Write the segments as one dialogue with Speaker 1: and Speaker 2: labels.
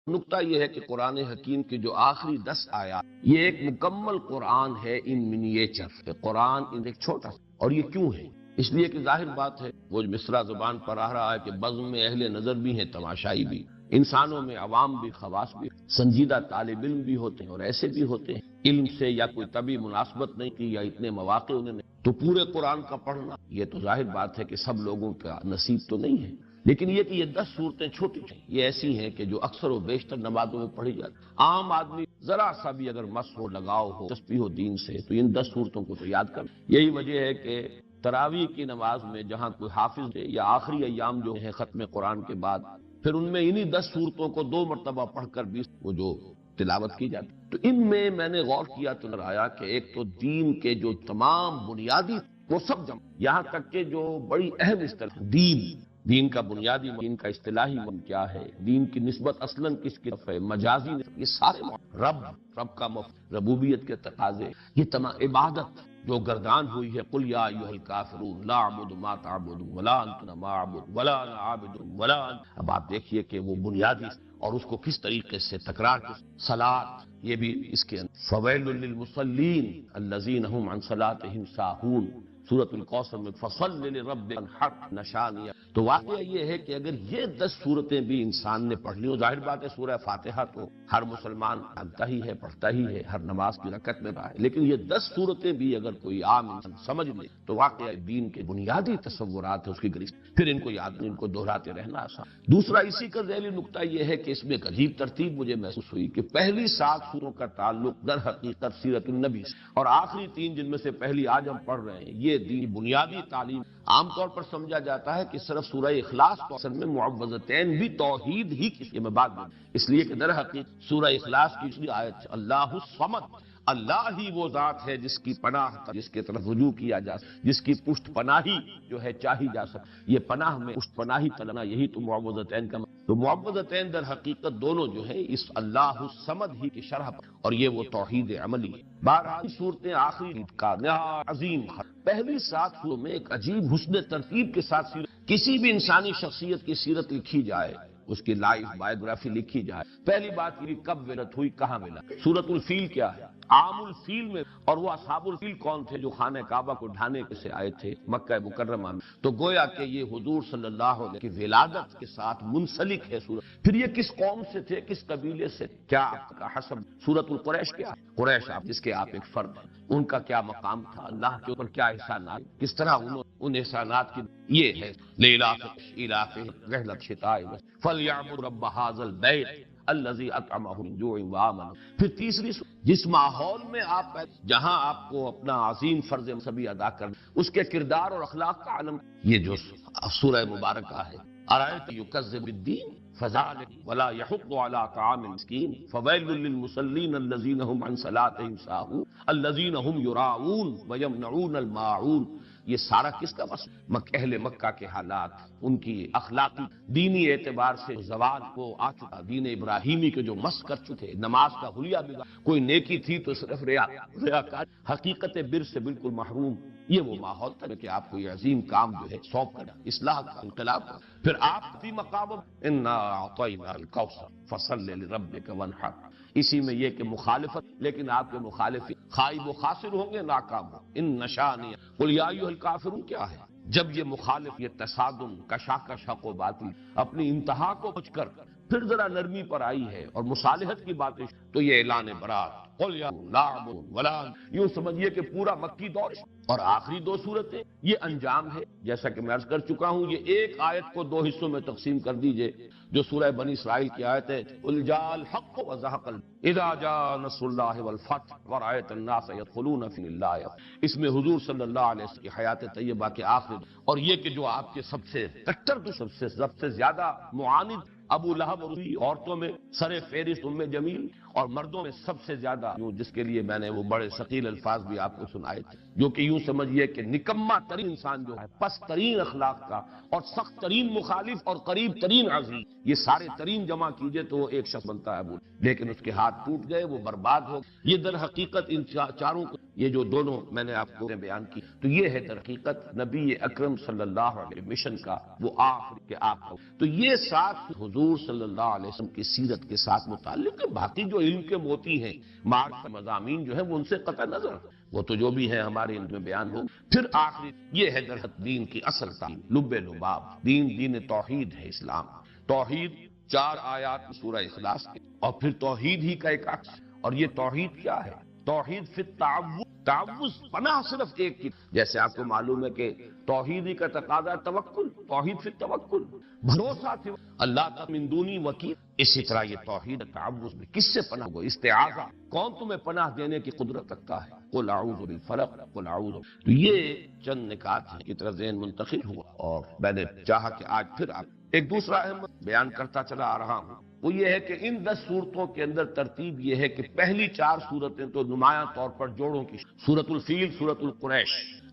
Speaker 1: نقطہ یہ ہے کہ قرآن حکیم کی جو آخری 10 آیات یہ ایک مکمل قرآن ہے ان منیچر کہ قرآن ایک چھوٹا اور یہ کیوں ہے؟ اس لیے کہ ظاہر بات ہے وہ مصرع زبان پر آ رہا ہے کہ بزم میں اہل نظر بھی ہیں، تماشائی بھی، انسانوں میں عوام بھی، خواص بھی، سنجیدہ طالب علم بھی ہوتے ہیں اور ایسے بھی ہوتے ہیں علم سے یا کوئی طبی مناسبت نہیں کی یا اتنے مواقع انہوں نے، تو پورے قرآن کا پڑھنا یہ تو ظاہر بات ہے کہ سب لوگوں کا نصیب تو نہیں ہے۔ لیکن یہ کہ یہ 10 صورتیں چھوٹی ہیں، یہ ایسی ہیں کہ جو اکثر و بیشتر نمازوں میں پڑھی جاتی، عام آدمی ذرا سا بھی اگر مس ہو، لگاؤ ہو، دلچسپی ہو دین سے تو ان 10 صورتوں کو تو یاد کر۔ یہی وجہ ہے کہ تراویح کی نماز میں جہاں کوئی حافظ ہے یا آخری ایام جو ہیں ختم قرآن کے بعد، پھر ان میں انہی 10 صورتوں کو 2 مرتبہ پڑھ کر بھی وہ جو تلاوت کی جاتی، تو ان میں نے غور کیا تو نظر آیا کہ ایک تو دین کے جو تمام بنیادی وہ سب جمع، یہاں تک کہ جو بڑی اہم اصطلاح دین کا بنیادی، دین کا اصطلاحی مفہوم کیا ہے، دین کی نسبت اصلاً کس کی طرف ہے، مجازی یہ سارے رب کا مفہوم، ربوبیت کے تقاضے، یہ تمام عبادت جو گردان ہوئی ہے، قل یا ایھا الکافرون لا اعبد ما تعبدون ولا انتم ما اعبد ولا انا عابد ولا انتم۔ اب آپ دیکھیے کہ وہ بنیادی اور اس کو کس طریقے سے تکرار کی، صلاۃ یہ بھی اس کے اندر، فویل للمصلین الذین هم عن صلاتهم ساہون، سورۃ الکوثر میں فصل لربک وانحر نشانیہ۔ تو واقعہ یہ ہے کہ اگر یہ 10 صورتیں بھی انسان نے پڑھ لی، اور ظاہر بات ہے سورہ فاتحہ تو ہر مسلمان جانتا ہی ہے، پڑھتا ہی ہے، ہر نماز کی رکعت میں رہا ہے، لیکن یہ 10 صورتیں بھی اگر کوئی عام انسان سمجھ لے تو واقعہ دین کے بنیادی تصورات ہیں اس کی گرفت، پھر ان کو یاد، ان کو دہراتے رہنا آسان۔ دوسرا اسی کا ذیلی نقطہ یہ ہے کہ اس میں ایک عجیب ترتیب مجھے محسوس ہوئی کہ پہلی 7 سوروں کا تعلق در حقیقت سیرت النبی سے، اور آخری 3 جن میں سے پہلی آج ہم پڑھ رہے ہیں یہ دین بنیادی تعلیم۔ عام طور پر سمجھا جاتا ہے کہ صرف سورہ اخلاص تو اصل میں معوذتین بھی توحید ہی کی میں بات نہیں، اس لیے کہ در حقیقت سورہ اخلاص کی پچھلی آیت اللہ الصمد، اللہ ہی وہ ذات ہے جس کی پناہ، جس کے طرف رجوع کیا جا سکے، جس کی پشت پناہی جو ہے چاہی جا سکے، یہ پناہ میں پشت پناہی طلبنا، یہی تو معوذتین کا تو معوذتین در حقیقت دونوں جو ہے اس اللہ الصمد ہی کی شرح پر، اور یہ وہ توحید عملی ہے۔ بہرحال صورتیں آخری کا نہایت عظیم پہلی 7 سوروں میں ایک عجیب حسن ترتیب کے ساتھ سیرت، کسی بھی انسانی شخصیت کی سیرت لکھی جائے، اس کی لائف بایوگرافی لکھی جائے، پہلی بات یہ کب ولادت ہوئی، کہاں ملا، سورۃ الفیل کیا ہے، عام الفیل میں، اور وہ اصحاب الفیل کون تھے جو خانہ کعبہ کو ڈھانے سے آئے تھے مکہ مکرمہ میں، تو گویا کہ یہ حضور صلی اللہ علیہ وسلم کی ولادت کے ساتھ منسلک ہے سورت۔ پھر یہ کس قوم سے تھے، کس قبیلے سے، کیا آپ کا حسب، سورۃ القریش کیا ہے، قریش آپ جس کے آپ ایک فرد ہیں، ان کا کیا مقام تھا، اللہ کے اوپر کیا احسانات، کس طرح انہوں ان احسانات کی، یہ ہے لِإِلَافِ رحلۃ شتاء فَلْيَعْبُدْ رَبَّ هَٰذَا الْبَيْتِ الَّذِي أَطْعَمَهُم مِّن جُوعٍ وَآمَنَهُم۔ پھر تیسری جس ماحول میں آپ جہاں آپ کو اپنا عظیم فرض مذہبی ادا کرنا، اس کے کردار اور اخلاق کا عالم، یہ جو سورہ مبارکہ ہے، أَرَأَيْتَ يُكَذِّبُ بِالدِّينِ فَذَٰلِكَ وَلَا يَحُضُّ عَلَىٰ طَعَامِ الْمِسْكِينِ فَوَيْلٌ لِّلْمُصَلِّينَ الَّذِينَ هُمْ عَن صَلَاتِهِمْ سَاهُونَ الَّذِينَ هُمْ يُرَاءُونَ وَيَمْنَعُونَ الْمَاعُونَ۔ یہ سارا کس کا مسئلہ، اہل مکہ کے حالات، ان کی اخلاقی دینی اعتبار سے زوال کو آ چکا، دین ابراہیمی کے جو مس کر چکے، نماز کا حلیہ بگا، کوئی نیکی تھی تو صرف ریاکار، حقیقت بر سے بالکل محروم، یہ وہ ماحول تھا کہ آپ کو یہ عظیم کام جو ہے سونپ کر اصلاح کا، انقلاب کا۔ پھر آپ فی مقام انا اعطینا الکوثر فصل لربک وانحر، اسی میں یہ کہ مخالفت، لیکن آپ کے مخالف خائب و خاسر ہوں گے، ناکام ہوں، ان نشانیہ قل یا ایھا الکافرون کیا ہے، جب یہ مخالف، یہ تصادم، کشاکش حق و باطل اپنی انتہا کو پہنچ کر پھر ذرا نرمی پر آئی ہے اور مصالحت کی باتیں، تو یہ اعلان برات، قل یا لا اعبد ولا، یوں سمجھیے کہ پورا مکی دور، اور آخری 2 صورتیں یہ انجام ہے، جیسا کہ میں عرض کر چکا ہوں، یہ ایک آیت کو 2 حصوں میں تقسیم کر دیجئے، جو سورہ بنی اسرائیل کی آیت ہے، قل جاء الحق وزهق اذا جاء نصر اللہ والفتح ورأیت الناس يدخلون فی اللہ، اس میں حضور صلی اللہ علیہ وسلم کی حیات طیبہ کے آخر، اور یہ کہ جو آپ کے سب سے کٹر، سب سے زیادہ معاند ابو لہب، اور عورتوں میں سر فہرست ام جمیل، اور مردوں میں سب سے زیادہ، جس کے لیے میں نے وہ بڑے ثقیل الفاظ بھی آپ کو سنائے تھے، جو کہ یوں سمجھیے کہ نکما ترین انسان جو ہے، پست ترین اخلاق کا، اور سخت ترین مخالف، اور قریب ترین عزیز، یہ سارے ترین جمع کیجئے تو وہ ایک شخص بنتا ہے ابو، لیکن اس کے ہاتھ ٹوٹ گئے، وہ برباد ہو، یہ در حقیقت ان چاروں کو یہ جو دونوں میں نے آپ کو بیان کی، تو یہ ہے در حقیقت نبی اکرم صلی اللہ علیہ وسلم مشن کا وہ آخر کے آخر۔ تو یہ ساتھ حضور صلی اللہ علیہ وسلم کی سیرت کے ساتھ متعلق ہے، باقی جو علم کے موتی ہیں معرفت مضامین جو ہیں وہ ان سے قطع نظر، وہ تو جو بھی ہے ہمارے علم میں بیان ہو۔ پھر آخری یہ ہے در حقیقت دین کی اصل تعلیم، لب لباب، دین توحید ہے اسلام۔ توحید 4 آیات سورہ اخلاص کے، اور پھر توحید ہی کا ایک عکس۔ اور یہ توحید کیا ہے؟ توحید فی التعوذ، تعوذ پناہ صرف ایک کی، جیسے آپ کو معلوم ہے کہ توحید ہی کا تقاضا توکل، توحید فی التوکل، بھروسہ تھی اللہ کا من دونی وکیل۔ اسی طرح یہ توحید تعوذ میں کس سے پناہ ہو؟ استعاذہ، کون تمہیں پناہ دینے کی قدرت رکھتا ہے؟ قل اعوذ بالفلق، قل اعوذ۔ تو یہ چند نکات ہیں کی طرح ذہن منتقل ہوا، اور میں نے چاہا کہ آج پھر آپ ایک دوسرا اہم بیان کرتا چلا آ رہا ہوں، وہ یہ ہے کہ ان 10 صورتوں کے اندر ترتیب یہ ہے کہ پہلی 4 صورتیں تو نمایاں طور پر جوڑوں کی، سورۃ الفیل، سورۃ القریش،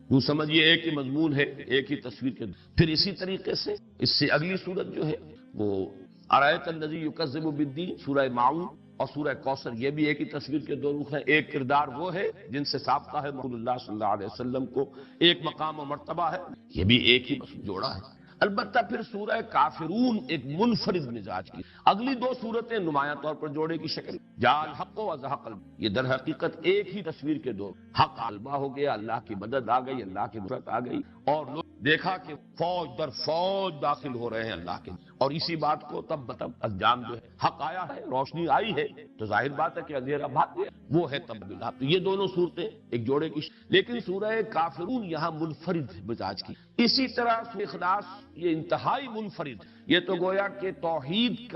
Speaker 1: یوں سمجھیے ایک ہی مضمون ہے، ایک ہی تصویر کے۔ پھر اسی طریقے سے اس سے اگلی صورت جو ہے وہ ارایت الذی یکذب بالدین، سورہ معون اور سورہ کوثر، یہ بھی ایک ہی تصویر کے 2 رخ ہیں۔ ایک کردار وہ ہے جن سے ثابتہ ہے رسول اللہ صلی اللہ علیہ وسلم کو ایک مقام و مرتبہ ہے، یہ بھی ایک ہی جوڑا ہے۔ البتہ پھر سورہ کافرون ایک منفرد مزاج کی، اگلی 2 صورتیں نمایاں طور پر جوڑے کی شکل، جاء الحق و زهق الباطل، یہ در حقیقت ایک ہی تصویر کے 2، حق غالبہ ہو گیا، اللہ کی مدد آ گئی، اللہ کی نصرت آ گئی، اور لوگ دیکھا کہ فوج در فوج داخل ہو رہے ہیں اللہ کے، اور اسی بات کو تب بتب انجام جو ہے، حق آیا ہے، روشنی آئی ہے، تو ظاہر بات ہے کہ اندھیرا بھاگ گیا، وہ ہے تب بالحق۔ تو یہ دونوں صورتیں ایک جوڑے کی، لیکن سورہ کافرون یہاں منفرد مزاج کی۔ اسی طرح سورہ اخلاص یہ انتہائی منفرد، یہ تو گویا کہ توحید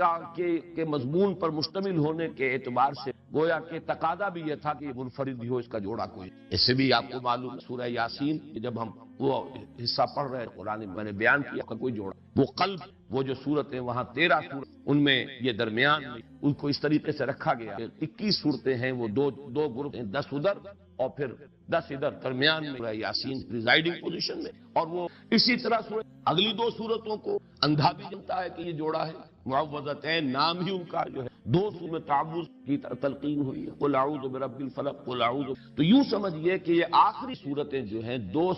Speaker 1: کے مضمون پر مشتمل ہونے کے اعتبار سے گویا کہ تقاضا بھی یہ تھا کہ یہ منفرد بھی ہو، اس کا جوڑا کوئی۔ اس سے بھی آپ کو معلوم ہے سورہ یاسین جب ہم وہ حصہ پڑھ رہے ہیں قرآن میں نے بیان کیا کا کوئی جوڑا، وہ قلب، وہ جو صورتیں وہاں 13 صورت، ان میں یہ درمیان میں ان کو اس طریقے سے رکھا گیا کہ 21 صورتیں ہیں، وہ دو گروپ ہیں، 10 ادھر اور پھر 10 ادھر، درمیان میں سورہ یاسین ریزائڈنگ پوزیشن میں، اور وہ اسی طرح اگلی 2 صورتوں کو اندھا بھی جانتا ہے کہ یہ جوڑا ہے، معوذتین نام ہی ان کا جو ہے، 2 سورۃ میں تعوذ کی تلقین ہوئی ہے، قل اعوذ برب الفلق، قل اعوذ۔ تو یوں سمجھیے کہ یہ آخری صورتیں جو ہیں 2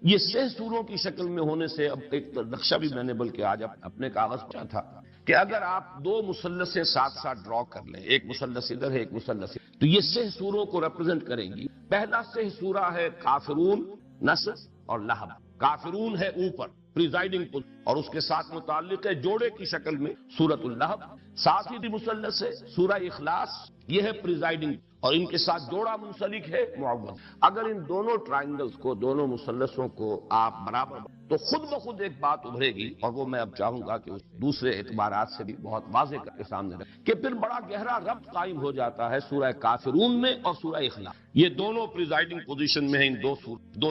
Speaker 1: یہ 6 سوروں کی شکل میں ہونے سے، اب ایک نقشہ بھی میں نے بلکہ آج اپنے کاغذ پہ تھا کہ اگر آپ 2 مثلث ساتھ ساتھ ڈرا کر لیں، ایک مثلث ادھر ہے ایک مثلث، تو یہ 6 سوروں کو ریپرزینٹ کریں گی۔ پہلا 6 سورہ ہے کافرون، نصر اور لہب۔ کافرون ہے اوپر پریزائڈنگ، اور اس کے ساتھ متعلق ہے جوڑے کی شکل میں سورۃ اللہب، ساتھ ہی مثلث ہے سورہ اخلاص، یہ ہے پریزائڈنگ، اور ان کے ساتھ جوڑا منسلک ہے معوذ۔ اگر ان دونوں ٹرائنگلز کو، دونوں مثلثوں کو آپ برابر، تو خود بخود ایک بات ابھرے گی، اور وہ میں اب چاہوں گا کہ اس دوسرے اعتبارات سے بھی بہت واضح کر کے سامنے رکھیں کہ پھر بڑا گہرا ربط قائم ہو جاتا ہے سورہ کافرون میں اور سورہ اخلاص، یہ دونوں پریزائڈنگ پوزیشن میں ہیں، ان 2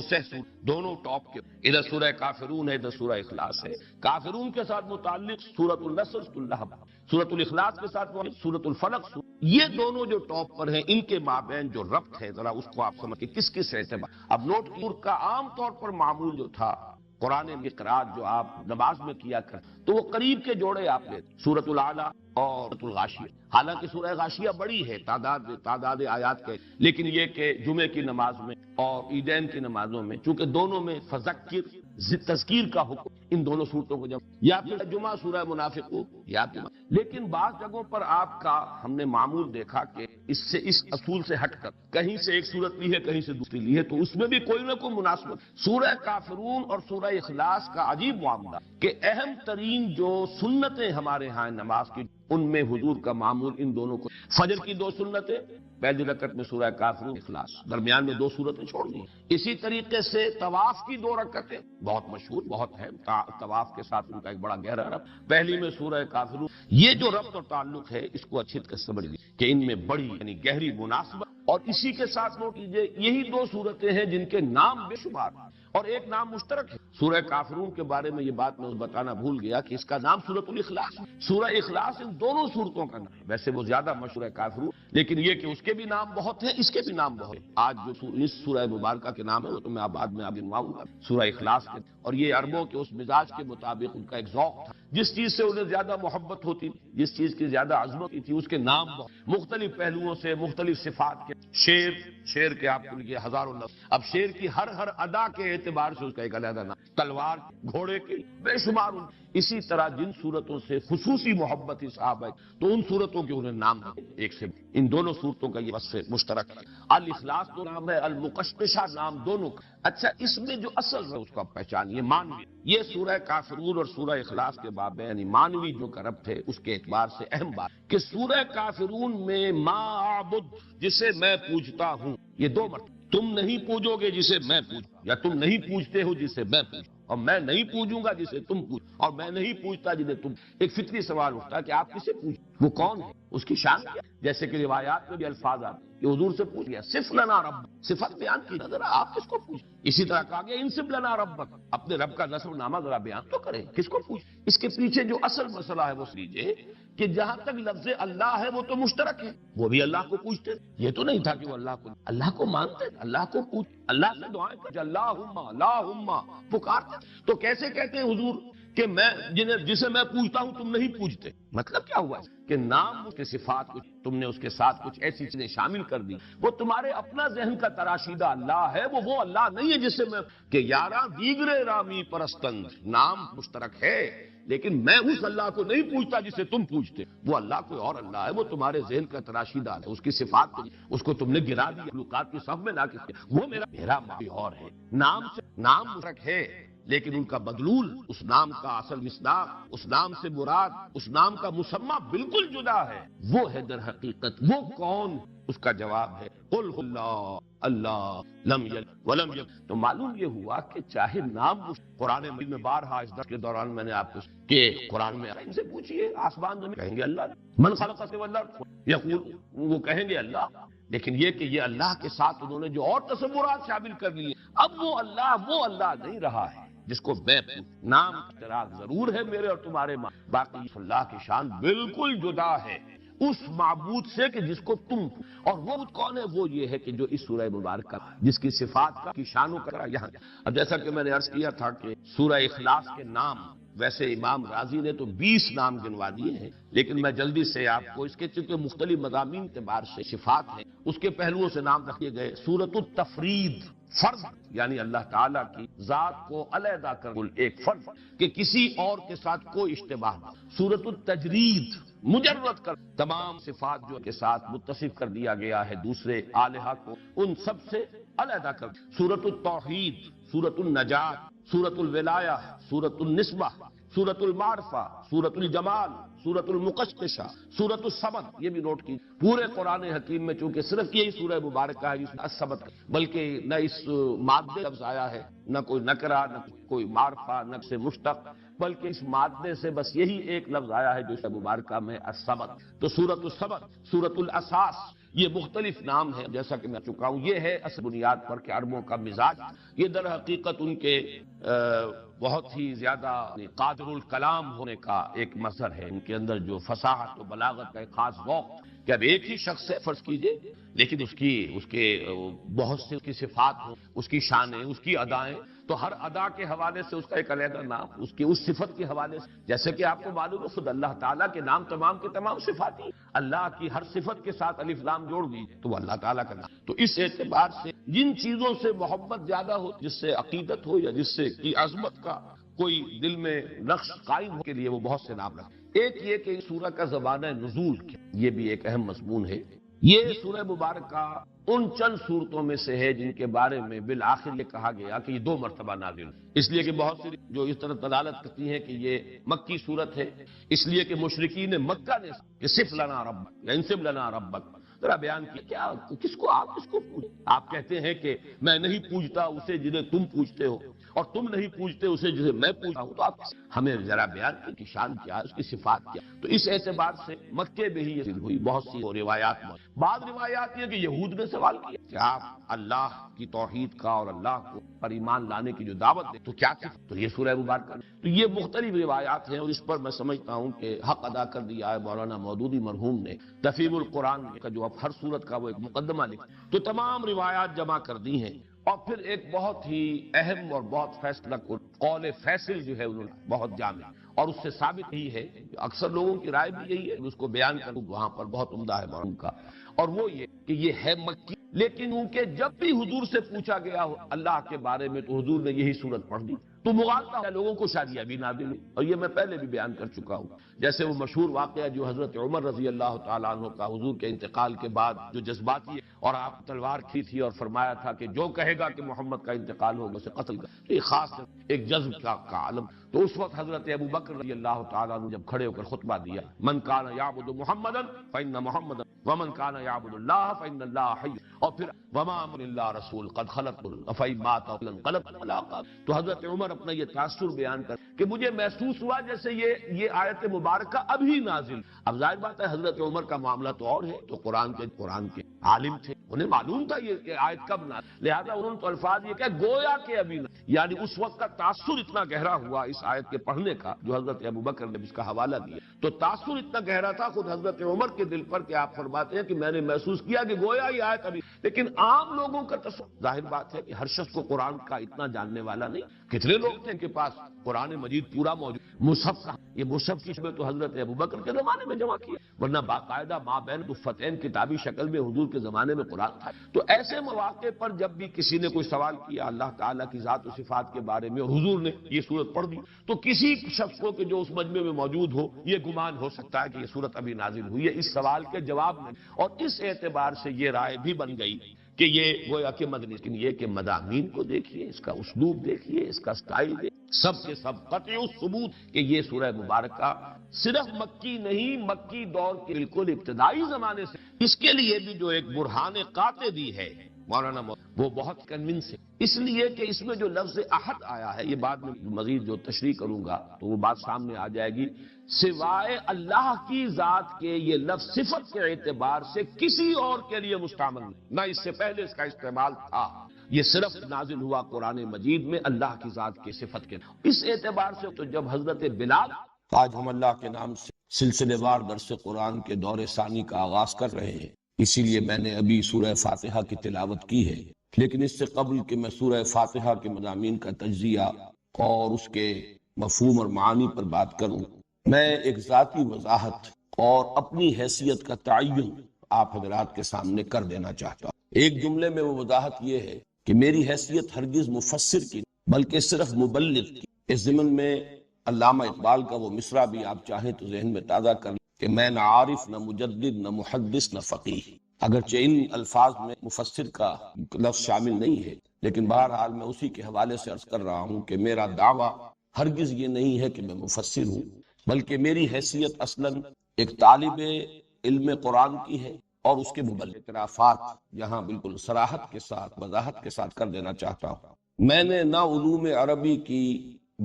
Speaker 1: سور دونوں ٹاپ کے، ادھر سورہ کافرون ہے، ادھر سورہ اخلاص ہے۔ کافرون کے ساتھ متعلق سورۃ النصر، سورۃ اللہب، سورۃ الاخلاص کے ساتھ سورۃ الفلق، یہ دونوں جو ٹاپ پر ہیں، ان کے مابین جو ربط ہے ذرا اس کو آپ سمجھ کے کس کس اعتبار۔ اب نوٹ کا عام طور پر معمول جو تھا قرآن کی قرات جو آپ نماز میں کیا کر، تو وہ قریب کے جوڑے آپ لیتے، سورۃ الاعلی اور سورۃ الغاشیہ۔ حالانکہ سورہ غاشیہ بڑی ہے تعداد آیات کے، لیکن یہ کہ جمعے کی نماز میں اور عیدین کی نمازوں میں، چونکہ دونوں میں فذکر تذکیر کا حکم، ان دونوں صورتوں کو جب، یا پھر جمعہ سورہ منافقون، یا پھر، لیکن بعض جگہوں پر آپ کا ہم نے معمول دیکھا کہ اس اصول سے ہٹ کر کہیں سے ایک صورت لی ہے، کہیں سے دوسری لی ہے، تو اس میں بھی کوئی نہ کوئی مناسبت۔ سورہ کافرون اور سورہ اخلاص کا عجیب معاملہ کہ اہم ترین جو سنتیں ہمارے ہاں نماز کی، ان میں حضور کا معمول ان دونوں کو، فجر کی 2 سنتیں، پہلی رکعت میں سورہ کافرون اخلاص، درمیان میں 2 صورتیں چھوڑ دی۔ اسی طریقے سے طواف کی 2 رکعتیں بہت مشہور، بہت ہے، طواف کے ساتھ ان کا ایک بڑا گہرا ربط، پہلی میں سورہ کافرون۔ یہ جو ربط اور تعلق ہے اس کو اچھی طرح سمجھ لیجیے کہ ان میں بڑی یعنی گہری مناسبت، اور اسی کے ساتھ نوٹ کیجیے یہی 2 صورتیں ہیں جن کے نام بے شمار اور ایک نام مشترک ہے، سورہ کافرون کے بارے میں یہ بات میں بتانا بھول گیا کہ اس کا نام سورۃ الاخلاص، سورہ اخلاص ان دونوں سورتوں کا نام ہے۔ ویسے وہ زیادہ مشہور ہے کافرون، لیکن یہ کہ اس کے بھی نام بہت ہیں، اس کے بھی نام بہت ہیں۔ آج جو اس سورہ مبارکہ کے نام ہے وہ تو میں بعد میں آپ گنواؤں گا، سورہ اخلاص کے، اور یہ عربوں کے اس مزاج کے مطابق ان کا ایک ذوق تھا، جس چیز سے انہیں زیادہ محبت ہوتی تھی، جس چیز کی زیادہ عظمت تھی، اس کے نام بہت مختلف پہلوؤں سے، مختلف صفات کے۔ شیر کے آپ کو لکھیے ہزاروں لفظ، اب شیر کی ہر ادا کے اعتبار سے اس کا ایک علیحدہ نام، تلوار، گھوڑے کی بے شمار اسی طرح جن صورتوں سے خصوصی محبت ہی صحابہ ہے تو ان صورتوں کے انہیں نام دے ایک سے ان دونوں صورتوں کا یہ وصف مشترک ہے۔ الاخلاص تو نام ہے، المقشقشہ نام دونوں کا۔ اچھا، اس میں جو اصل ہے اس کا پہچان یہ مانوی، یہ سورہ کافرون اور سورہ اخلاص کے باب یعنی مانوی جو کا ربط ہے اس کے اعتبار سے اہم بات کہ سورہ کافرون میں ما اعبد جسے میں پوجتا ہوں، یہ دو مرتبہ، تم نہیں پوجو گے جسے میں پوجوں، یا تم نہیں پوجتے ہو جسے میں پوجوں، اور میں نہیں پوجوں گا جسے تم پوجو، اور میں نہیں پوجتا جسے تم۔ ایک فطری سوال اٹھتا ہے کہ آپ کسے پوجتے، وہ کون ہے، اس کی شان کیا، جیسے کہ روایات میں بھی الفاظ آتے ہیں کہ حضور سے پوچھ لیا صف لنا رب، صفت بیان کی، ذرا آپ کس کو پوچھ، اسی طرح کہا گیا انصب لنا ربک، اپنے رب کا نسب نامہ ذرا بیان تو کریں، کس کو پوچھ۔ اس کے پیچھے جو اصل مسئلہ ہے وہ سمجھیے کہ جہاں تک لفظ اللہ ہے وہ تو مشترک ہے، وہ بھی اللہ کو پوچھتے، یہ تو نہیں تھا کہ وہ اللہ کو مانتے، اللہ کو پوچھ، اللہ سے دعائیں کرتے، اللہم اللہم پکارتے، تو کیسے کہتے ہیں حضور کہ میں جسے میں پوچھتا ہوں تم نہیں پوچھتے؟ مطلب کیا ہوا کہ نام کے صفات کچھ تم نے اس کے ساتھ کچھ ایسی چیزیں شامل کر دی، وہ تمہارے اپنا ذہن کا تراشیدہ اللہ ہے، وہ اللہ نہیں ہے جسے میں کہ یاراں دیگرے رامی پرستند، نام مشترک ہے لیکن میں اس اللہ کو نہیں پوچھتا جسے تم پوچھتے، وہ اللہ کوئی اور اللہ ہے، وہ تمہارے ذہن کا تراشیدہ ہے، اس کی صفات کو اس کو تم نے گرا دیا، مخلوقات کی صف میں نہ کیا، وہ میرا کوئی اور ہے۔ نام مشترک ہے لیکن ان کا بدلول، اس نام کا اصل مصداق، اس نام سے مراد، اس نام کا مسمى بالکل جدا ہے، وہ ہے در حقیقت وہ کون؟ اس کا جواب ہے قل اللہ اللہ لم یلد ولم یولد۔ تو معلوم یہ ہوا کہ چاہے نام قرآن مجید میں بارہا اس درس کے دوران میں نے آپ کو کہ قرآن میں ان سے پوچھئے آسمان زمین، کہیں گے اللہ، من خلق السماوات یقول، وہ کہیں گے اللہ، لیکن یہ کہ یہ اللہ کے ساتھ انہوں نے جو اور تصورات شامل کر لیے، اب وہ اللہ نہیں رہا ہے جس کو میں نام اشتراک ضرور ہے میرے اور تمہارے ماں، باقی اللہ کی شان بالکل جدا ہے اس معبود سے کہ جس کو تم، اور وہ کون ہے؟ وہ یہ ہے کہ جو اس سورہ مبارکہ جس کی صفات کا کی شانوں کا یہاں۔ اب جیسا کہ میں نے عرض کیا تھا کہ سورہ اخلاص کے نام ویسے امام راضی نے تو 20 نام گنوا دیے ہیں، لیکن میں جلدی سے آپ کو اس کے چونکہ مختلف مضامین کے بار سے صفات ہیں اس کے پہلوؤں سے نام رکھے گئے۔ سورۃ التفرید، فرض یعنی اللہ تعالیٰ کی ذات کو علیحدہ کر ایک فرض کہ کسی اور کے ساتھ کوئی اشتباہ نہ۔ سورۃ التجرید، مجرد کر تمام صفات جو کے ساتھ متصف کر دیا گیا ہے دوسرے الہہ کو، ان سب سے علیحدہ کر۔ سورۃ التوحید، سورۃ النجات، سورۃ الولایہ، سورۃ النسبہ، سورۃ المعرفہ، سورۃ الجمال، سورۃ المقشقشہ، سورۃ الصمد، یہ بھی نوٹ کی۔ پورے قرآن حکیم میں چونکہ صرف یہی سورہ مبارکہ ہے جس میں الصمد، بلکہ نہ اس مادے لفظ آیا ہے، نہ کوئی نکرہ، نہ کوئی معرفہ، نہ سے مشتق، بلکہ اس مادے سے بس یہی ایک لفظ آیا ہے جو اس مبارکہ میں الصمد۔ تو سورۃ الصمد، سورۃ الاساس، یہ مختلف نام ہیں جیسا کہ میں چکا ہوں۔ یہ ہے اصل بنیاد پر کہ عربوں کا مزاج، یہ در حقیقت ان کے بہت ہی زیادہ قادر الکلام ہونے کا ایک مظہر ہے، ان کے اندر جو فصاحت و بلاغت کا ایک خاص ذوق کہ اب ایک ہی شخص سے فرض کیجئے لیکن اس کے بہت سے اس کی صفات ہوں، اس کی شانیں، اس کی ادائیں، تو ہر ادا کے حوالے سے اس کا ایک علیحدہ نام، اس کی اس صفت کے حوالے سے، جیسے کہ آپ کو معلوم ہے خود اللہ تعالیٰ کے نام تمام کے تمام صفاتی، اللہ کی ہر صفت کے ساتھ الف لام جوڑ دی تو وہ اللہ تعالیٰ کا نام۔ تو اس اعتبار سے جن چیزوں سے محبت زیادہ ہو، جس سے عقیدت ہو یا جس سے کی عظمت کا کوئی دل میں نقش قائم ہو کے لیے وہ بہت سے نام رکھتے۔ ایک یہ کہ اس سورہ کا زمانہ نزول کیا، یہ بھی ایک اہم مضمون ہے۔ یہ سورہ مبارکہ ان چند صورتوں میں سے ہے جن کے بارے میں بالآخر یہ کہا گیا کہ یہ 2 مرتبہ نازل، اس لیے کہ بہت سی جو اس طرح دلالت کرتی ہیں کہ یہ مکی صورت ہے، اس لیے کہ مشرکین مکہ نے کہ صف لنا ربک یا انصب لنا ربک ذرا بیان کیا، کیا آپ کس کو پوچھتے؟ آپ کہتے ہیں کہ میں نہیں پوجتا اسے جنہیں تم پوجتے ہو، اور تم نہیں پوچھتے اسے جسے میں پوچھتا ہوں، تو آپ ہمیں ذرا بیان کی شان کیا ہے، اس کی صفات کیا. تو اس اعتبار سے مکے میں ہی یہ ہوئی. بہت سی روایات میں بعض روایات یہ کہ یہود نے سوال کیا کہ آپ اللہ کی توحید کا اور اللہ کو پر ایمان لانے کی جو دعوت دیں تو کیا تھی؟ تو یہ سورہ مبارکہ. تو یہ مختلف روایات ہیں اور اس پر میں سمجھتا ہوں کہ حق ادا کر دیا ہے مولانا مودودی مرحوم نے تفہیم القرآن کا، جو اب ہر صورت کا وہ ایک مقدمہ لکھا تو تمام روایات جمع کر دی ہیں. اور پھر ایک بہت ہی اہم اور بہت فیصلہ قول فیصل جو ہے انہوں نے بہت جامع، اور اس سے ثابت ہی ہے، اکثر لوگوں کی رائے بھی یہی ہے، اس کو بیان کروں وہاں پر بہت عمدہ ہے ان کا، اور وہ یہ کہ یہ ہے مکی. لیکن اونکہ جب بھی حضور سے پوچھا گیا اللہ کے بارے میں تو حضور نے یہی صورت پڑھ دی. تو مغالطہ ہے لوگوں کو شاید یہ بھی نازل ہوئی، اور یہ میں پہلے بھی بیان کر چکا ہوں. جیسے وہ مشہور واقعہ جو حضرت عمر رضی اللہ تعالیٰ عنہ کا حضور کے انتقال کے بعد جو جذباتی ہے، اور آپ تلوار کی تھی اور فرمایا تھا کہ جو کہے گا کہ محمد کا انتقال ہوگا اسے قتل کر. تو یہ خاص ایک جذب کا عالم. تو اس وقت حضرت ابو بکر رضی اللہ تعالیٰ عنہ جب کھڑے ہو کر خطبہ دیا، من کان یعبد محمدا فإن محمدا ومن کان یعبد اللہ فإن اللہ حی، اور پھر وما امر اللہ رسول قد خلت فإن مات انقلب على عقاب. تو حضرت عمر اپنا یہ تاثر بیان کر کہ مجھے محسوس ہوا جیسے یہ آیت مبارکہ ابھی نازل. اب ظاہر بات ہے حضرت عمر کا معاملہ تو اور ہے، تو قرآن کے عالم تھے، انہیں معلوم تھا یہ کہ آیت کب نازل، لہذا انہوں نے تو الفاظ یہ کہ گویا کہ ابھی نازل. یعنی اس وقت کا تاثر اتنا گہرا ہوا اس آیت کے پڑھنے کا جو حضرت ابو بکر نے اس کا حوالہ دیا، تو تاثر اتنا گہرا تھا خود حضرت عمر کے دل پر کہ آپ فرماتے ہیں کہ میں نے محسوس کیا کہ گویا یہ آیت ابھی. لیکن عام لوگوں کا تصور، ظاہر بات ہے کہ ہر شخص کو قرآن کا اتنا جاننے والا نہیں. کتنے لوگ تھے ان کے پاس قرآن مجید پورا موجود، مصحف کا یہ مصحف کی شبہ تو حضرت ابو بکر کے زمانے میں جمع کیا، ورنہ باقاعدہ ماں بہن دفتین کتابی شکل میں حضور کے زمانے میں قرآن تھا. تو ایسے مواقع پر جب بھی کسی نے کوئی سوال کیا اللہ تعالیٰ کی ذات و صفات کے بارے میں اور حضور نے یہ صورت پڑھ دی، تو کسی شخص کو کہ جو اس مجمع میں موجود ہو یہ گمان ہو سکتا ہے کہ یہ صورت ابھی نازل ہوئی ہے اس سوال کے جواب میں. اور اس اعتبار سے یہ رائے بھی بن گئی کہ یہ گویا کہ مدنی. لیکن یہ کہ مضامین کو دیکھیے، اس کا اسلوب دیکھیے، اس کا سٹائل دیکھیے، سب کے سب قطعی ثبوت کہ یہ سورہ مبارکہ صرف مکی نہیں، مکی دور کے بالکل ابتدائی زمانے سے اس کے لیے بھی جو ایک برہان قاطع دی ہے مولانا وہ بہت کنونس ہے. اس لیے کہ اس میں جو لفظ احد آیا ہے، یہ بعد میں مزید جو تشریح کروں گا تو وہ بات سامنے آ جائے گی، سوائے اللہ کی ذات کے یہ لفظ صفت کے اعتبار سے کسی اور کے لیے مستعمل نہیں، نہ اس سے پہلے اس کا استعمال تھا. یہ صرف نازل ہوا قرآن مجید میں اللہ کی ذات کی صفت کے. اس اعتبار سے تو جب حضرت بلال، آج ہم اللہ کے نام سے سلسلے وار درس قرآن کے دور ثانی کا آغاز کر رہے ہیں، اسی لیے میں نے ابھی سورہ فاتحہ کی تلاوت کی ہے. لیکن اس سے قبل کہ میں سورہ فاتحہ کے مضامین کا تجزیہ اور اس کے مفہوم اور معانی پر بات کروں، میں ایک ذاتی وضاحت اور اپنی حیثیت کا تعین آپ حضرات کے سامنے کر دینا چاہتا ہوں. ایک جملے میں وہ وضاحت یہ ہے کہ میری حیثیت ہرگز مفسر کی بلکہ صرف مبلغ کی. اس ضمن میں علامہ اقبال کا وہ مصرع بھی آپ چاہیں تو ذہن میں تازہ کر لیں کہ میں نہ عارف، نہ مجدد، نہ محدث، نہ فقیہ. اگرچہ ان الفاظ میں مفسر کا لفظ شامل نہیں ہے، لیکن بہرحال میں اسی کے حوالے سے عرض کر رہا ہوں کہ میرا دعویٰ ہرگز یہ نہیں ہے کہ میں مفسر ہوں، بلکہ میری حیثیت اصلاً ایک طالب علم قرآن کی ہے اور اس کے مبلغ. اعترافات یہاں بالکل صراحت کے ساتھ وضاحت کے ساتھ کر دینا چاہتا ہوں. میں نے نہ علوم عربی کی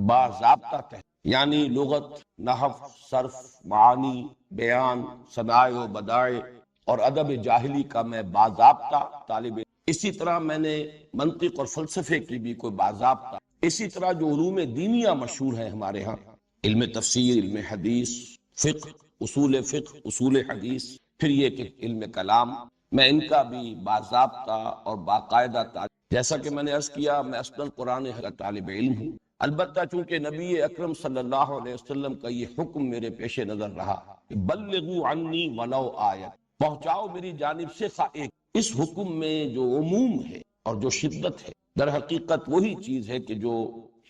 Speaker 1: باضابطہ یعنی لغت، نحو، صرف، معانی، بیان، صنائع و بدائع اور ادب جاہلی کا میں باضابطہ طالب. اسی طرح میں نے منطق اور فلسفے کی بھی کوئی باضابطہ. اسی طرح جو علوم دینیہ مشہور ہیں ہمارے ہاں، علم تفسیر، علم حدیث، فقہ، اصول حدیث، پھر یہ کہ علم کلام، میں ان کا بھی باضابطہ اور باقاعدہ طالب. جیسا کہ میں نے عرض کیا، میں اصلاً قرآن کا طالب علم ہوں. البتہ چونکہ نبی اکرم صلی اللہ علیہ وسلم کا یہ حکم میرے پیش نظر رہا کہ بلغوا عنی ولو آیہ، پہنچاؤ میری جانب سے ایک. اس حکم میں جو عموم ہے اور جو شدت ہے در حقیقت وہی چیز ہے کہ جو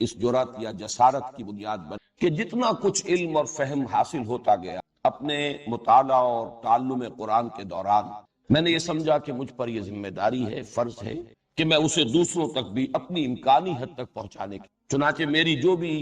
Speaker 1: اس جرات یا جسارت کی بنیاد بن کہ جتنا کچھ علم اور فہم حاصل ہوتا گیا اپنے مطالعہ اور تعلم قرآن کے دوران، میں نے یہ سمجھا کہ مجھ پر یہ ذمہ داری ہے، فرض ہے کہ میں اسے دوسروں تک بھی اپنی امکانی حد تک پہنچانے کی. چنانچہ میری جو بھی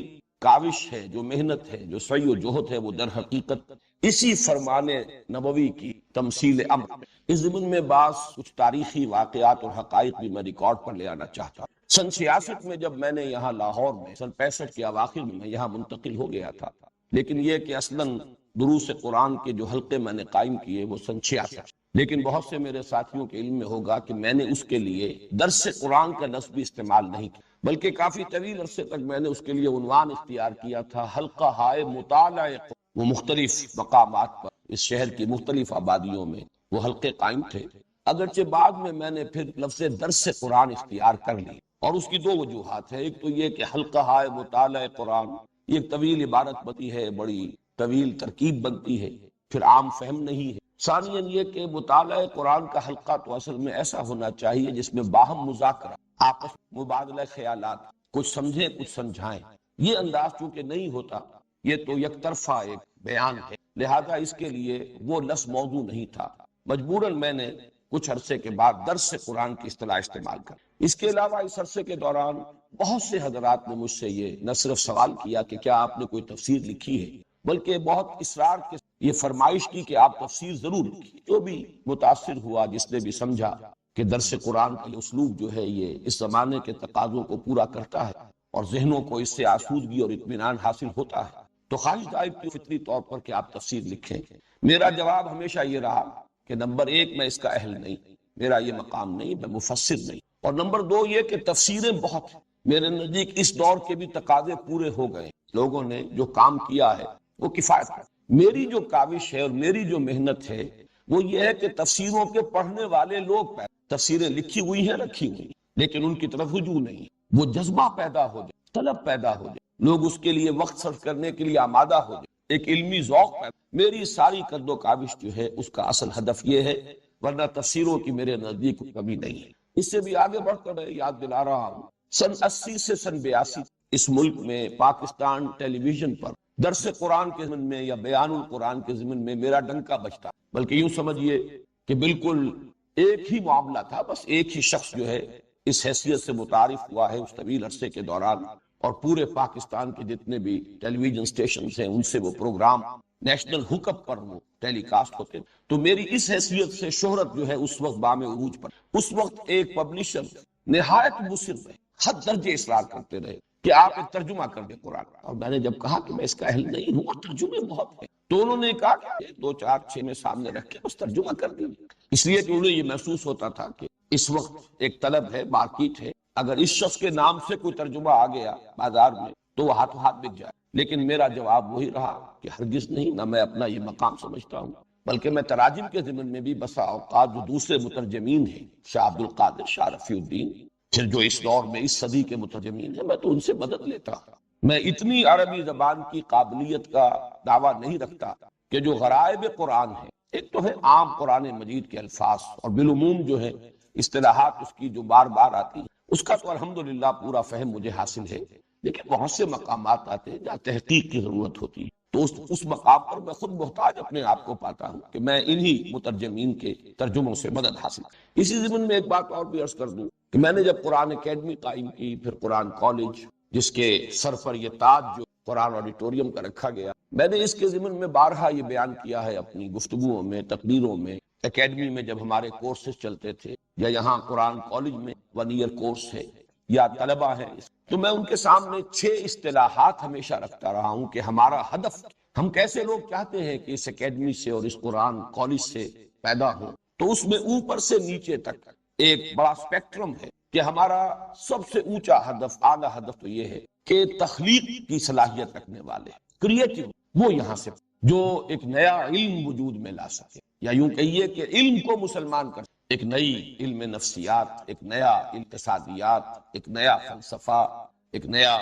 Speaker 1: کاوش ہے، جو محنت ہے، جو سعی و جہد ہے، وہ در حقیقت اسی فرمان نبوی کی تمثیل امر. اس ضمن میں بعض کچھ تاریخی واقعات اور حقائق بھی میں ریکارڈ پر لے آنا چاہتا ہوں. سن 66 میں جب میں نے یہاں لاہور میں، سن 65 کے اواخر میں یہاں منتقل ہو گیا تھا، لیکن یہ کہ اصلاً دروس قرآن کے جو حلقے میں نے قائم کیے وہ سن 66، لیکن بہت سے میرے ساتھیوں کے علم میں ہوگا کہ میں نے اس کے لیے درس قرآن کا لفظ بھی استعمال نہیں کیا، بلکہ کافی طویل عرصے تک میں نے اس کے لیے عنوان اختیار کیا تھا حلقہ ہائے مطالعہ قرآن۔ وہ مختلف مقامات پر اس شہر کی مختلف آبادیوں میں وہ حلقے قائم تھے، اگرچہ بعد میں نے پھر لفظ درس قرآن اختیار کر لی، اور اس کی دو وجوہات ہیں۔ ایک تو یہ کہ حلقہ ہائے مطالعہ قرآن یہ ایک طویل عبارت بنتی ہے، بڑی طویل ترکیب بنتی ہے، پھر عام فہم نہیں ہے۔ ثانیاً یہ کہ مطالعہ قرآن کا حلقہ تو اصل میں ایسا ہونا چاہیے جس میں باہم مذاکرہ، آپس مبادلہ خیالات، کچھ سمجھیں کچھ سمجھائیں۔ یہ انداز چونکہ نہیں ہوتا، یہ تو یک طرفہ ایک بیان ہے، لہذا اس کے لیے وہ لفظ موضوع نہیں تھا۔ مجبوراً میں نے کچھ عرصے کے بعد درس قرآن کی اصطلاح استعمال کر۔ اس کے علاوہ اس عرصے کے دوران بہت سے حضرات نے مجھ سے یہ نہ صرف سوال کیا کہ کیا آپ نے کوئی تفسیر لکھی ہے، بلکہ بہت اصرار کے یہ فرمائش کی کہ آپ تفسیر ضرور لکھیں۔ جو بھی متاثر ہوا، جس نے بھی سمجھا کہ درس قرآن کا اسلوب جو ہے یہ اس زمانے کے تقاضوں کو پورا کرتا ہے اور ذہنوں کو اس سے آسودگی اور اطمینان حاصل ہوتا ہے، تو خواہش دائب کی فطری طور پر کہ آپ تفسیر لکھیں۔ میرا جواب ہمیشہ یہ رہا کہ نمبر ایک، میں اس کا اہل نہیں، میرا یہ مقام نہیں، میں مفسر نہیں، اور نمبر دو یہ کہ تفسیریں بہت ہیں، میرے نزدیک اس دور کے بھی تقاضے پورے ہو گئے، لوگوں نے جو کام کیا ہے وہ کفایت ہے۔ میری جو کاوش ہے اور میری جو محنت ہے وہ یہ ہے کہ تفسیروں کے پڑھنے والے لوگ تفسیریں لکھی ہوئی ہیں، رکھی ہوئی ہیں، لیکن ان کی طرف رجوع نہیں، وہ جذبہ پیدا ہو جائے، طلب پیدا ہو جائے، لوگ اس کے لیے وقت صرف کرنے کے لیے آمادہ ہو جائے، ایک علمی ذوق پیدا۔ میری ساری قد و کاوش جو ہے اس کا اصل ہدف یہ ہے، ورنہ تفسیروں کی میرے نزدیک کبھی نہیں ہے۔ اس سے بھی آگے بڑھ کر یاد دلا رہا ہوں، سن 80 سے سن 82 اس ملک میں پاکستان ٹیلی ویژن پر درس قرآن کے ضمن میں یا بیان القرآن کے ضمن میں میرا ڈنکا بجتا، بلکہ یوں سمجھیے کہ بالکل ایک ہی معاملہ تھا، بس ایک ہی شخص جو ہے اس حیثیت سے متعارف ہوا ہے اس طویل عرصے کے دوران، اور پورے پاکستان کے جتنے بھی ٹیلی ویژن سٹیشنز ہیں ان سے وہ پروگرام نیشنل ہوک اپ پر وہ ٹیلی کاسٹ ہوتے، تو میری اس حیثیت سے شہرت جو ہے اس وقت بام عروج پر۔ اس وقت ایک پبلشر نہایت مصر رہے، حد درجے اصرار کرتے رہے کہ آپ ایک ترجمہ کر دیں قرآن کا، اور میں نے جب کہا کہ میں اس کا اہل نہیں ہوں اور ترجمے بہت ہیں، تو انہوں نے کہا کہ 2 4 6 میں سامنے رکھ کے بس ترجمہ کر دیں، اس لیے کہ انہیں یہ محسوس ہوتا تھا کہ اس وقت ایک طلب ہے، مارکیٹ ہے، اگر اس شخص کے نام سے کوئی ترجمہ آ گیا بازار میں تو وہ ہاتھوں ہاتھ بک جائے۔ لیکن میرا جواب وہی رہا کہ ہرگز نہیں، نہ میں اپنا یہ مقام سمجھتا ہوں، بلکہ میں تراجم کے ضمن میں بھی بسا اوقات جو دوسرے مترجمین ہیں، شاہ عبد القادر، شاہ رفیع الدین، پھر جو اس دور میں اس صدی کے مترجمین ہیں، میں تو ان سے مدد لیتا ہوں۔ میں اتنی عربی زبان کی قابلیت کا دعویٰ نہیں رکھتا کہ جو غرائب قرآن ہے، ایک تو ہے عام قرآن مجید کے الفاظ اور بالعموم جو ہے اصطلاحات اس کی جو بار بار آتی ہیں، اس کا تو الحمدللہ پورا فہم مجھے حاصل ہے، لیکن بہت سے مقامات آتے ہیں جہاں تحقیق کی ضرورت ہوتی ہے، تو اس مقام پر میں خود محتاج اپنے آپ کو پاتا ہوں کہ میں انہی مترجمین کے ترجموں سے مدد حاصل۔ اسی ضمن میں ایک بات اور بھی عرض کر دوں کہ میں نے جب قرآن اکیڈمی قائم کی، پھر قرآن کالج جس کے سر پر یہ تاج جو قرآن آڈیٹوریم کا رکھا گیا، میں نے اس کے ضمن میں بارہا یہ بیان کیا ہے اپنی گفتگوؤں میں، تقریروں میں، اکیڈمی میں جب ہمارے کورسز چلتے تھے، یا یہاں قرآن کالج میں 1 ایئر کورس ہے یا طلبہ ہیں، تو میں ان کے سامنے 6 اصطلاحات ہمیشہ رکھتا رہا ہوں کہ ہمارا ہدف، ہم کیسے لوگ چاہتے ہیں کہ اس اکیڈمی سے اور اس قرآن کالج سے پیدا ہوں، تو اس میں اوپر سے نیچے تک ایک بڑا اسپیکٹرم ہے کہ ہمارا سب سے اونچا ہدف، اعلیٰ ہدف تو یہ ہے کہ تخلیق کی صلاحیت رکھنے والے، کریٹو، وہ یہاں سے جو ایک نیا علم وجود میں لا سکے، یا یوں کہیے کہ علم کو مسلمان کر، ایک نئی علم نفسیات، ایک نیا اقتصادیات، ایک نیا فلسفہ، ایک نیا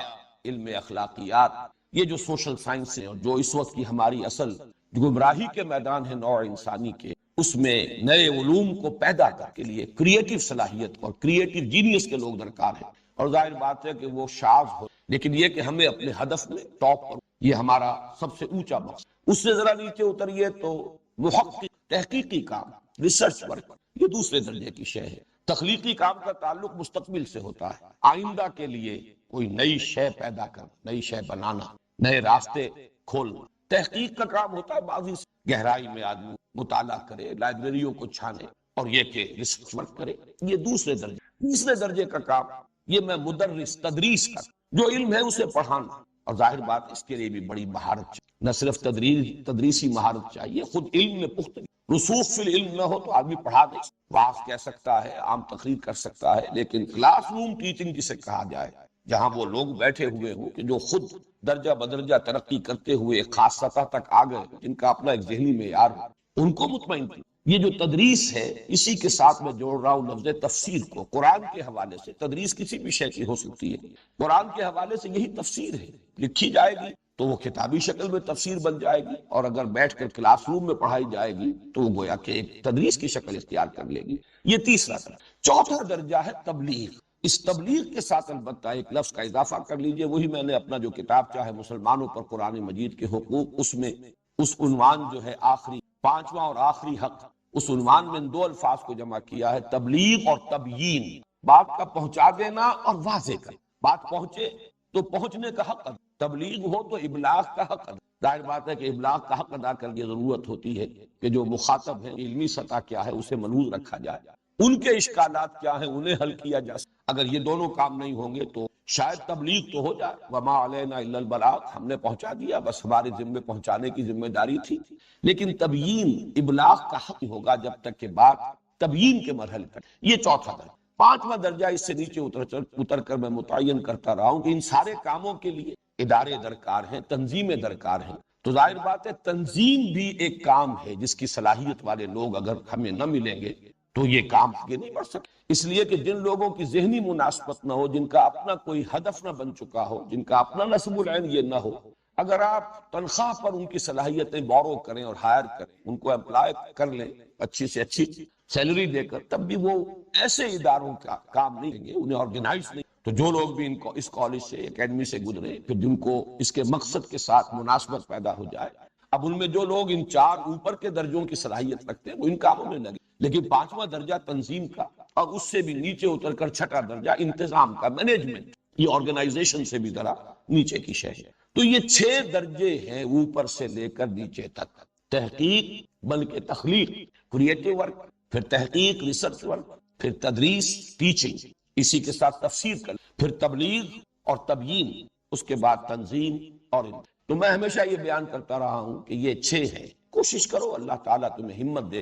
Speaker 1: علم اخلاقیات، یہ جو سوشل سائنس ہیں اور جو اس وقت کی ہماری اصل گمراہی کے میدان ہے نوع انسانی کے، اس میں نئے علوم کو پیدا کرنے کے لیے کریٹو صلاحیت اور کریٹو جینیس کے لوگ درکار ہیں، اور ظاہر بات ہے کہ وہ شاذ ہو، لیکن یہ کہ ہمیں اپنے ہدف میں ٹاپ پر، یہ ہمارا سب سے اونچا مقصد۔ اس سے ذرا نیچے اتریے تو محقق، تحقیقی کام، ریسرچ ورک، یہ دوسرے درجے کی شے ہے۔ تخلیقی کام کا تعلق مستقبل سے ہوتا ہے، آئندہ کے لیے کوئی نئی شے پیدا کر، نئی شے بنانا، نئے راستے کھولنا۔ تحقیق کا کام ہوتا ہے ماضی سے گہرائی میں آدمی مطالعہ کرے، لائبریریوں کو چھانے، اور یہ کہ ریسرچ ورک کرے، یہ دوسرے درجے۔ تیسرے درجے کا کام یہ میں مدرس تدریس کر، جو علم ہے اسے پڑھانا، اور ظاہر بات اس کے لیے بھی بڑی مہارت چاہیے، نہ صرف تدریسی مہارت چاہیے، خود علم میں پختگی، رسوخ فی العلم نہ ہو تو آدمی پڑھا نہیں سکتا، واعظ کہہ سکتا ہے، عام تقریر کر سکتا ہے، لیکن کلاس روم ٹیچنگ جسے کہا جائے، جہاں وہ لوگ بیٹھے ہوئے ہوں کہ جو خود درجہ بدرجہ ترقی کرتے ہوئے ایک خاص سطح تک آ گئے، جن کا اپنا ایک ذہنی معیار ہو، ان کو مطمئن کی۔ یہ جو تدریس ہے، اسی کے ساتھ میں جوڑ رہا ہوں لفظ تفسیر کو، قرآن کے حوالے سے تدریس کسی بھی شے کی ہو سکتی ہے، قرآن کے حوالے سے یہی تفسیر ہے، لکھی جائے گی تو وہ کتابی شکل میں تفسیر بن جائے گی، اور اگر بیٹھ کر کلاس روم میں پڑھائی جائے گی تو وہ گویا کہ ایک تدریس کی شکل اختیار کر لے گی۔ یہ تیسرا درجہ۔ چوتھا درجہ ہے تبلیغ۔ اس تبلیغ کے ساتھ البتہ ایک لفظ کا اضافہ کر لیجئے، وہی میں نے اپنا جو کتاب چاہے مسلمانوں پر قرآن مجید کے حقوق، اس میں اس عنوان جو ہے آخری پانچواں اور آخری حق، اس عنوان میں ان دو الفاظ کو جمع کیا ہے، تبلیغ اور تبیین، بات کا پہنچا دینا اور واضح کرنا، بات پہنچے تو پہنچنے کا حق ادا، تبلیغ ہو تو ابلاغ کا حق ادا۔ ظاہر بات ہے کہ ابلاغ کا حق ادا کرنے کی ضرورت ہوتی ہے کہ جو مخاطب ہیں، علمی سطح کیا ہے اسے ملحوظ رکھا جائے، ان کے اشکالات کیا ہیں انہیں حل کیا جا سکے۔ اگر یہ دونوں کام نہیں ہوں گے تو شاید تبلیغ تو ہو جائے، وما علینا الا البلاغ، ہم نے پہنچا دیا، بس ہمارے ذمے پہنچانے کی ذمہ داری تھی، لیکن تبیین ابلاغ کا حق ہوگا جب تک کہ بات تبیین کے مرحلے تک۔ یہ چوتھا درجہ۔ پانچواں درجہ، اس سے نیچے اتر کر میں متعین کرتا رہا ہوں کہ ان سارے کاموں کے لیے ادارے درکار ہیں، تنظیمیں درکار ہیں، تو ظاہر بات ہے تنظیم بھی ایک کام ہے جس کی صلاحیت والے لوگ اگر ہمیں نہ ملیں گے تو یہ کام آگے نہیں بڑھ سکے، اس لیے کہ جن لوگوں کی ذہنی مناسبت نہ ہو، جن کا اپنا کوئی ہدف نہ بن چکا ہو، جن کا اپنا نصب العین یہ نہ ہو، اگر آپ تنخواہ پر ان کی صلاحیتیں بورو کریں اور ہائر کریں، ان کو امپلائی کر لیں اچھی سے اچھی سیلری دے کر، تب بھی وہ ایسے اداروں کا کام نہیں دیں گے، انہیں آرگنائز نہیں۔ تو جو لوگ بھی ان کو اس کالج سے اکیڈمی سے گزرے، پھر جن کو اس کے مقصد کے ساتھ مناسبت پیدا ہو جائے، اب ان میں جو لوگ ان چار اوپر کے درجوں کی صلاحیت رکھتے ہیں وہ ان کاموں میں لگے، لیکن پانچواں درجہ تنظیم کا، اور اس سے بھی نیچے اتر کر چھٹا درجہ انتظام کا، مینجمنٹ، یہ آرگنائزیشن سے بھی ذرا نیچے کی شے ہے۔ تو یہ 6 درجے ہیں اوپر سے لے کر نیچے تک، تحقیق بلکہ تخلیق، کریٹو ورک، پھر تحقیق ریسرچ ورک، پھر تدریس ٹیچنگ، اسی کے ساتھ تفسیر کر، پھر تبلیغ اور تبیین، اس کے بعد تنظیم اور تو میں ہمیشہ یہ بیان کرتا رہا ہوں کہ یہ 6 ہیں، کوشش کرو، اللہ تعالیٰ تمہیں ہمت دے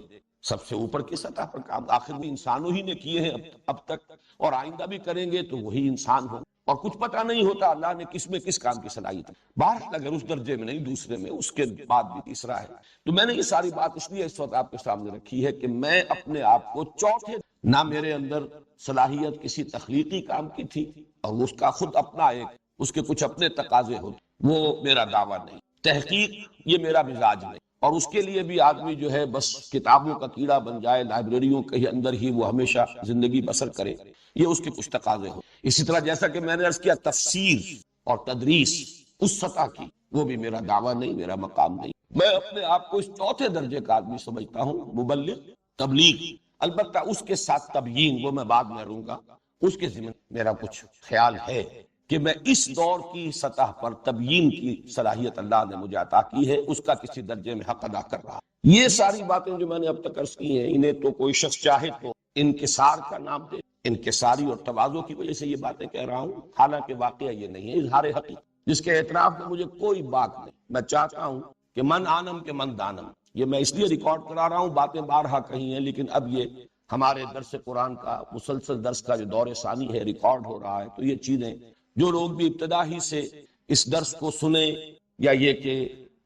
Speaker 1: سب سے اوپر کی سطح پر کام، آخر میں انسانوں ہی نے کیے ہیں اب تک، اور آئندہ بھی کریں گے تو وہی انسان ہو، اور کچھ پتہ نہیں ہوتا اللہ نے کس میں کس کام کی صلاحیت ہے، بہرحال اگر اس درجے میں نہیں دوسرے میں، اس کے بعد بھی تیسرا ہے۔ تو میں نے یہ ساری بات اس لیے اس وقت آپ کے سامنے رکھی ہے کہ میں اپنے آپ کو چوتھے، نہ میرے اندر صلاحیت کسی تخلیقی کام کی تھی، اور اس کا خود اپنا ایک، اس کے کچھ اپنے تقاضے ہوتے، وہ میرا دعویٰ نہیں، تحقیق یہ میرا مزاج نہیں، اور اس کے لیے بھی آدمی جو ہے بس کتابوں کا کیڑا بن جائے، لائبریریوں کے اندر ہی وہ ہمیشہ زندگی بسر کرے، یہ اس کے کچھ تقاضے ہو۔ اسی طرح جیسا کہ میں نے عرض کیا، تفسیر اور تدریس اس سطح کی، وہ بھی میرا دعویٰ نہیں، میرا مقام نہیں، میں اپنے آپ کو اس چوتھے درجے کا آدمی سمجھتا ہوں، مبلغ، تبلیغ، البتہ اس کے ساتھ تبیین، وہ میں بعد میں رہوں گا، اس کے ذمہ میرا کچھ خیال ہے کہ میں اس دور کی سطح پر تبیین کی صلاحیت اللہ نے مجھے عطا کی ہے، اس کا کسی درجے میں حق ادا کر رہا۔ یہ ساری باتیں جو میں نے اب تک عرض کی ہیں، انہیں تو کوئی شخص چاہے تو انکسار کا نام دے، انکساری اور تواضع کی وجہ سے یہ باتیں کہہ رہا ہوں، حالانکہ واقعہ یہ نہیں ہے، اظہار حقیقت جس کے اعتراف میں مجھے کوئی بات نہیں۔ میں چاہتا ہوں کہ من آنم کے من دانم، یہ میں اس لیے ریکارڈ کرا رہا ہوں، باتیں بارہا کہیں ہیں، لیکن اب یہ ہمارے درس قرآن کا مسلسل درس کا جو دور ثانی ہے، ریکارڈ ہو رہا ہے، تو یہ چیزیں جو لوگ بھی ابتدا ہی سے اس درس کو سنیں، یا یہ کہ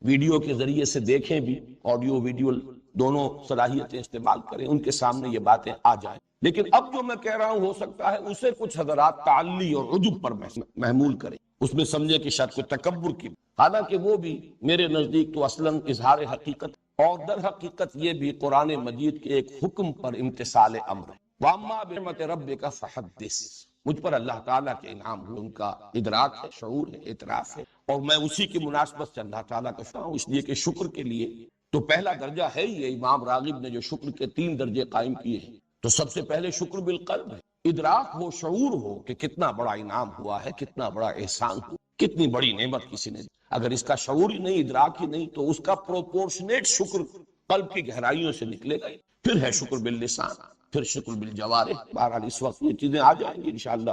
Speaker 1: ویڈیو کے ذریعے سے دیکھیں بھی، آڈیو ویڈیو دونوں صلاحیتیں استعمال کریں، ان کے سامنے یہ باتیں آ جائیں۔ لیکن اب جو میں کہہ رہا ہوں ہو سکتا ہے اسے کچھ حضرات تعلی اور عجب پر محمول کریں، اس میں سمجھے کہ شاید کوئی تکبر کی، حالانکہ وہ بھی میرے نزدیک تو اصلاً اظہار حقیقت، اور در حقیقت یہ بھی قرآن مجید کے ایک حکم پر امتثال امر ہے۔ وَأَمَّا بِنِعْمَةِ رَبِّكَ فَحَدِّثْ، مجھ پر اللہ تعالیٰ کے انعام ہوئے، ان کا ادراک ہے، شعور ہے، اعتراف ہے، اور میں اسی کی مناسبت سے اللہ تعالیٰ کا شکر ہوں، اس لیے کہ شکر کے لیے تو پہلا درجہ ہے یہ، امام راغب نے جو شکر کے 3 درجے قائم کیے ہیں، تو سب سے پہلے شکر بالقلب ہے، ادراک ہو، شعور ہو کہ کتنا بڑا انعام ہوا ہے، کتنا بڑا احسان ہوا، کتنی بڑی نعمت کسی نے دی۔ اگر اس کا شعور ہی نہیں، ادراک ہی نہیں، تو اس کا پروپورشنیٹ شکر قلب کی گہرائیوں سے نکلے گا۔ پھر ہے شکر باللسان، پھر شکر بالجوارح، بہرحال اس وقت یہ چیزیں آ جائیں گی انشاءاللہ،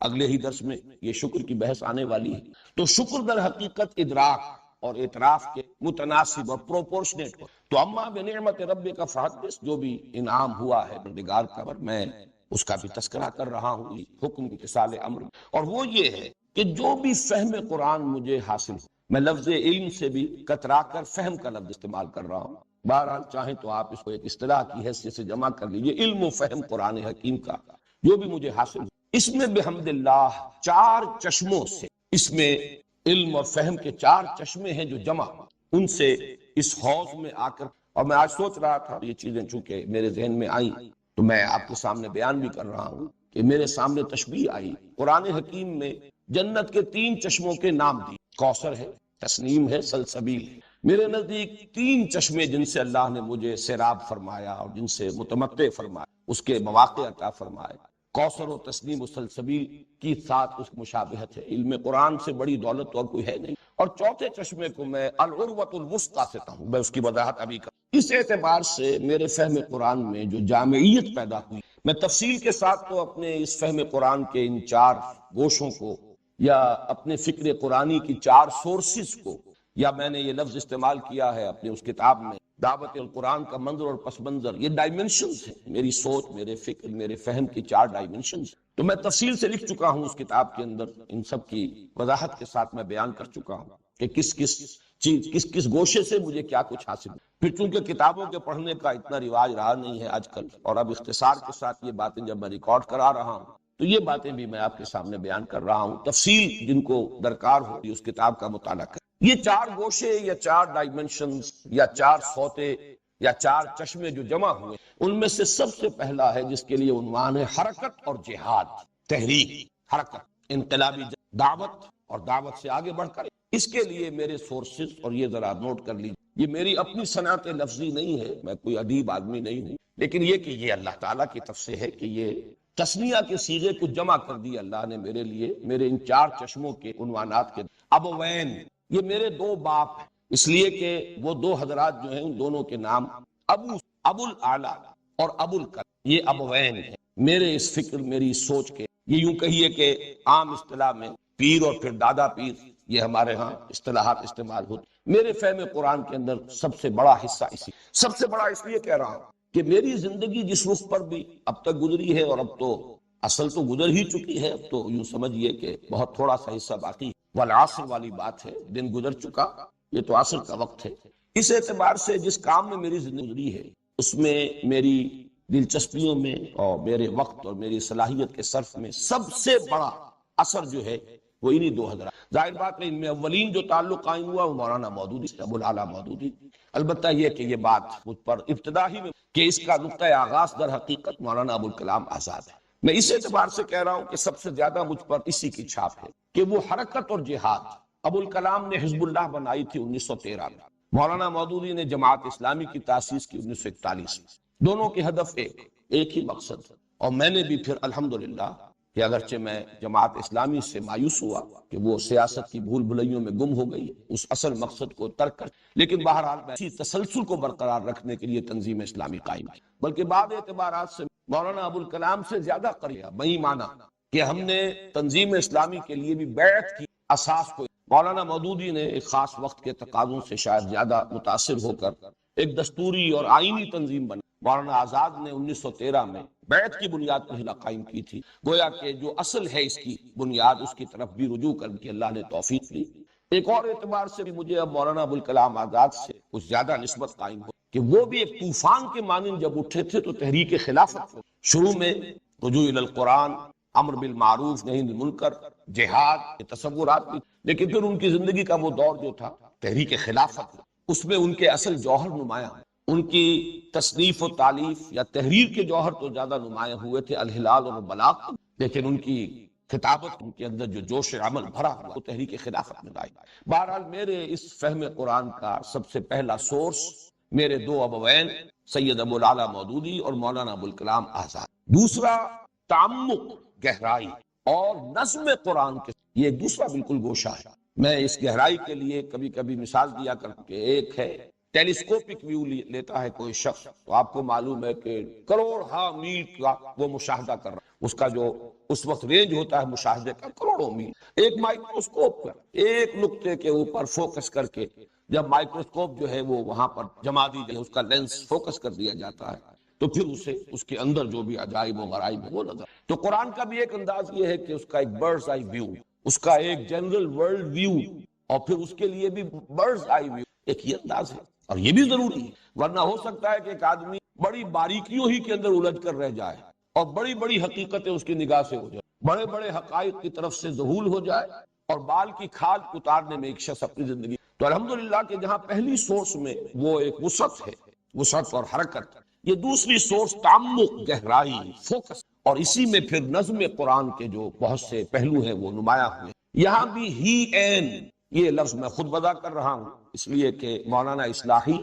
Speaker 1: اگلے ہی درس میں یہ شکر کی بحث آنے والی ہے۔ تو شکر در حقیقت ادراک اور اعتراف کے متناسب اور پروپورشنیٹ ہو۔ تو اما بنعمت ربک فحدث، جو بھی انعام ہوا ہے پروردگار کا پر میں اس کا بھی تذکرہ کر رہا ہوں، حکم امتثال امر، اور وہ یہ ہے کہ جو بھی فہم قرآن مجھے حاصل ہو، میں لفظ علم سے بھی کترا کر فہم کا لفظ استعمال کر رہا ہوں، بہرحال چاہیں تو آپ اس کو ایک اصطلاح کی حیثیت سے جمع کر لیجئے، علم و فہم قرآن حکیم کا جو بھی مجھے حاصل ہو، اس میں بحمد اللہ 4 چشموں سے، اس میں علم اور فہم کے 4 چشمے ہیں جو جمع، ان سے اس حوض میں آ کر، اور میں آج سوچ رہا تھا یہ چیزیں چونکہ میرے ذہن میں آئیں تو میں آپ کے سامنے بیان بھی کر رہا ہوں کہ میرے سامنے تشبیہ آئی، قرآن حکیم میں جنت کے 3 چشموں کے نام دی، کوثر ہے، تسنیم ہے، سلسبیل ہے۔ میرے نزدیک 3 چشمے جن سے اللہ نے مجھے سیراب فرمایا اور جن سے متمتع فرمایا، اس کے مواقع عطا فرمائے، کوثر و تسنیم و سلسبیل کی ساتھ اس مشابہت ہے، علم قرآن سے بڑی دولت اور کوئی ہے نہیں۔ اور چوتھے چشمے کو میں العروۃ الوثقی سے کہوں، میں اس کی وضاحت ابھی کروں۔ اس اعتبار سے میرے فہم قرآن میں جو جامعیت پیدا ہوئی، میں تفصیل کے ساتھ تو اپنے اس فہم قرآن کے ان 4 گوشوں کو، یا اپنے فکر قرآنی کی 4 سورسز کو، یا میں نے یہ لفظ استعمال کیا ہے اپنے اس کتاب میں دعوت القرآن کا منظر اور پس منظر، یہ ڈائمنشنز ہیں، میری سوچ، میرے فکر، میرے فہم کی 4 ڈائمنشنز، تو میں تفصیل سے لکھ چکا ہوں اس کتاب کے اندر، ان سب کی وضاحت کے ساتھ میں بیان کر چکا ہوں کہ کس کس گوشے سے مجھے کیا کچھ حاصل۔ پھر چونکہ کتابوں کے پڑھنے کا اتنا رواج رہا نہیں ہے آج کل، اور اب اختصار کے ساتھ یہ باتیں جب میں ریکارڈ کرا رہا ہوں تو یہ باتیں بھی میں آپ کے سامنے بیان کر رہا ہوں، تفصیل جن کو درکار ہو اس کتاب کا مطالعہ کریں۔ یہ 4 گوشے یا 4 ڈائمنشنز یا 4 سوتے یا 4 چشمے جو جمع ہوئے، ان میں سے سب سے پہلا ہے جس کے لیے عنوان ہے حرکت اور جہاد، تحریک، حرکت، انقلابی دعوت، اور دعوت سے آگے بڑھ کر اس کے لیے میرے سورسز، اور یہ ذرا نوٹ کر لیجیے، یہ میری اپنی صنعت لفظی نہیں ہے، میں کوئی ادیب آدمی نہیں ہوں، لیکن یہ کہ یہ اللہ تعالیٰ کی طرف سے ہے کہ یہ تسنیہ کے صیغے کو جمع کر دی اللہ نے میرے لیے، میرے ان 4 چشموں کے عنوانات کے۔ ابوین، یہ میرے 2 باپ ہیں، اس لیے کہ وہ 2 حضرات جو ہیں ان دونوں کے نام ابو الاعلیٰ اور ابو الکلام، یہ ابوین ہیں میرے اس فکر، میری اس سوچ کے۔ یہ یوں کہیے کہ عام اصطلاح میں پیر اور پھر دادا پیر، یہ ہمارے ہاں اصطلاحات استعمال ہوتی۔ میرے فہم قرآن کے اندر سب سے بڑا حصہ سب سے بڑا اس لیے کہہ رہا ہوں کہ میری زندگی جس رخ پر بھی اب تک گزری ہے، اور اب تو اصل تو گزر ہی چکی ہے، اب تو یوں سمجھیے کہ بہت تھوڑا سا حصہ باقی ہے، والعصر والی بات ہے، دن گزر چکا، یہ تو عصر کا وقت ہے۔ اس اعتبار سے جس کام میں میری زندگی گزری ہے اس میں میری دلچسپیوں میں اور میرے وقت اور میری صلاحیت کے صرف میں سب سے بڑا اثر جو ہے وہ انہی 2 حضرات۔ ظاہر بات ہے ان میں اولین جو تعلق قائم ہوا وہ مولانا مودودی سے، ابو الاعلیٰ مودودی۔ البتہ یہ کہ یہ بات مجھ پر ابتدا ہی میں کہ اس کا نقطۂ آغاز در حقیقت مولانا ابوالکلام آزاد ہے، میں اس اعتبار سے کہہ رہا ہوں کہ سب سے زیادہ مجھ پر اسی کی چھاپ ہے کہ وہ حرکت اور جہاد۔ ابوالکلام نے حزب اللہ بنائی تھی 1913 میں، مولانا مودودی نے جماعت اسلامی کی تاسیس کی 1941 میں، دونوں کے ہدف ایک ہی مقصد، اور میں نے بھی پھر الحمدللہ کہ اگرچہ میں جماعت اسلامی سے مایوس ہوا کہ وہ سیاست کی بھول بھلیوں میں گم ہو گئی، اس اصل مقصد کو ترک کر، لیکن بہرحال میں اسی تسلسل کو برقرار رکھنے کے لیے تنظیم اسلامی قائم کی، بلکہ بعض اعتبارات سے مولانا ابوالکلام سے زیادہ قریب، بہی معنی کہ ہم نے تنظیم اسلامی کے لیے بھی بیعت کی اساس کو۔ مولانا مودودی نے ایک خاص وقت کے تقاضوں سے شاید زیادہ متاثر ہو کر ایک دستوری اور آئینی تنظیم بنا۔ مولانا آزاد نے 1913 میں بیعت کی بنیاد پہلا قائم کی تھی، گویا کہ جو اصل ہے اس کی بنیاد، اس کی طرف بھی رجوع کر کے اللہ نے توفیق دی۔ ایک اور اعتبار سے بھی مجھے اب مولانا ابوالکلام آزاد سے کچھ زیادہ نسبت قائم ہو کہ وہ بھی ایک طوفان کے مانند جب اٹھے تھے تو تحریک خلافت، شروع میں رجوع الی القرآن، امر بالمعروف نہی عن المنکر، جہاد، یہ تصورات بھی، لیکن پھر ان کی زندگی کا وہ دور جو تھا تحریک خلافت، اس میں ان کے اصل جوہر نمایاں، ان کی تصنیف و تالیف یا تحریر کے جوہر تو زیادہ نمایاں ہوئے تھے الہلال اور بلاغ، لیکن ان کی خطابت، ان کے اندر جو جوش عمل بھرا ہوا وہ تحریک خلافت میں لائی۔ بہرحال میرے اس فہم قرآن کا سب سے پہلا سورس میرے 2 ابوین سید ابو الاعلیٰ مودودی اور مولانا ابوالکلام آزاد۔ دوسرا تعمق، گہرائی اور نظم قرآن کے، یہ ایک دوسرا بالکل گوشہ ہے۔ میں اس گہرائی کے لیے کبھی کبھی مثال دیا کرتا کہ ایک ہے ٹیلیسکوپک ویو لیتا ہے کوئی شخص، تو آپ کو معلوم ہے کہ کروڑ ہا میل کا وہ مشاہدہ کر رہا ہے، اس کا جو اس وقت رینج ہوتا ہے مشاہدے کا کروڑوں میل، ایک مائکروسکوپ پر ایک نقطے کے اوپر فوکس کر کے جب مائکروسکوپ جو ہے وہ وہاں پر جما دی جائے، اس کا لینس فوکس کر دیا جاتا ہے تو پھر اسے اس کے اندر جو بھی عجائب و غرائب ہے وہ نظر۔ تو قرآن کا بھی ایک انداز یہ ہے کہ اس کا ایک برڈز آئی ویو، اس کا ایک جنرل ورلڈ ویو، اور پھر اس کے لیے بھی برڈز آئی ویو ایک یہ انداز ہے، اور یہ بھی ضروری ہے، ورنہ ہو سکتا ہے کہ ایک آدمی بڑی باریکیوں ہی کے اندر الجھ کر رہ جائے اور بڑی بڑی حقیقتیں اس کی نگاہ سے ہو جائے، بڑے بڑے حقائق کی طرف سے ذہول ہو جائے اور بال کی کھال اتارنے میں ایک شخص اپنی زندگی۔ تو الحمدللہ کہ جہاں پہلی سورس میں وہ ایک وسعت ہے، وسعت اور حرکت، یہ دوسری سورس تعمق، گہرائی، فوکس، اور اسی میں پھر نظم قرآن کے جو بہت سے پہلو ہیں وہ نمایاں ہوئے۔ یہاں بھی ہی این، یہ لفظ میں خود وضع کر رہا ہوں اس لیے کہ مولانا اصلاحی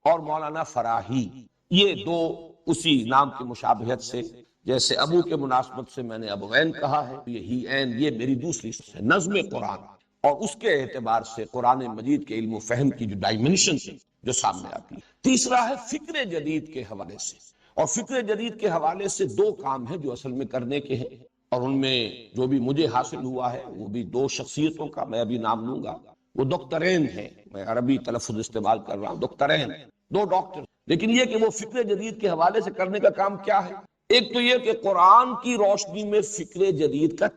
Speaker 1: اور مولانا فراحی یہ دو اسی نام کی مشابہت سے، جیسے ابو کے مناسبت سے میں نے ابوین کہا ہے، یہ ہی این یہ میری دوسری سورس ہے، نظم قرآن، اور اس کے اعتبار سے قرآن مجید کے علم و فہم کی جو ڈائمنشن ہے جو سامنے آتی ہے۔ تیسرا ہے فکر جدید کے حوالے سے، اور فکر جدید کے حوالے سے دو کام ہیں جو اصل میں کرنے کے ہیں، اور ان میں جو بھی مجھے حاصل ہوا ہے وہ بھی دو شخصیتوں کا میں ابھی نام لوں گا، وہ دکترین ہیں، میں عربی تلفظ استعمال کر رہا ہوں، دکترین، دو ڈاکٹر، لیکن یہ کہ وہ فکر جدید کے حوالے سے کرنے کا کام کیا ہے؟ ایک تو یہ کہ قرآن کی روشنی میں فکر جدید کا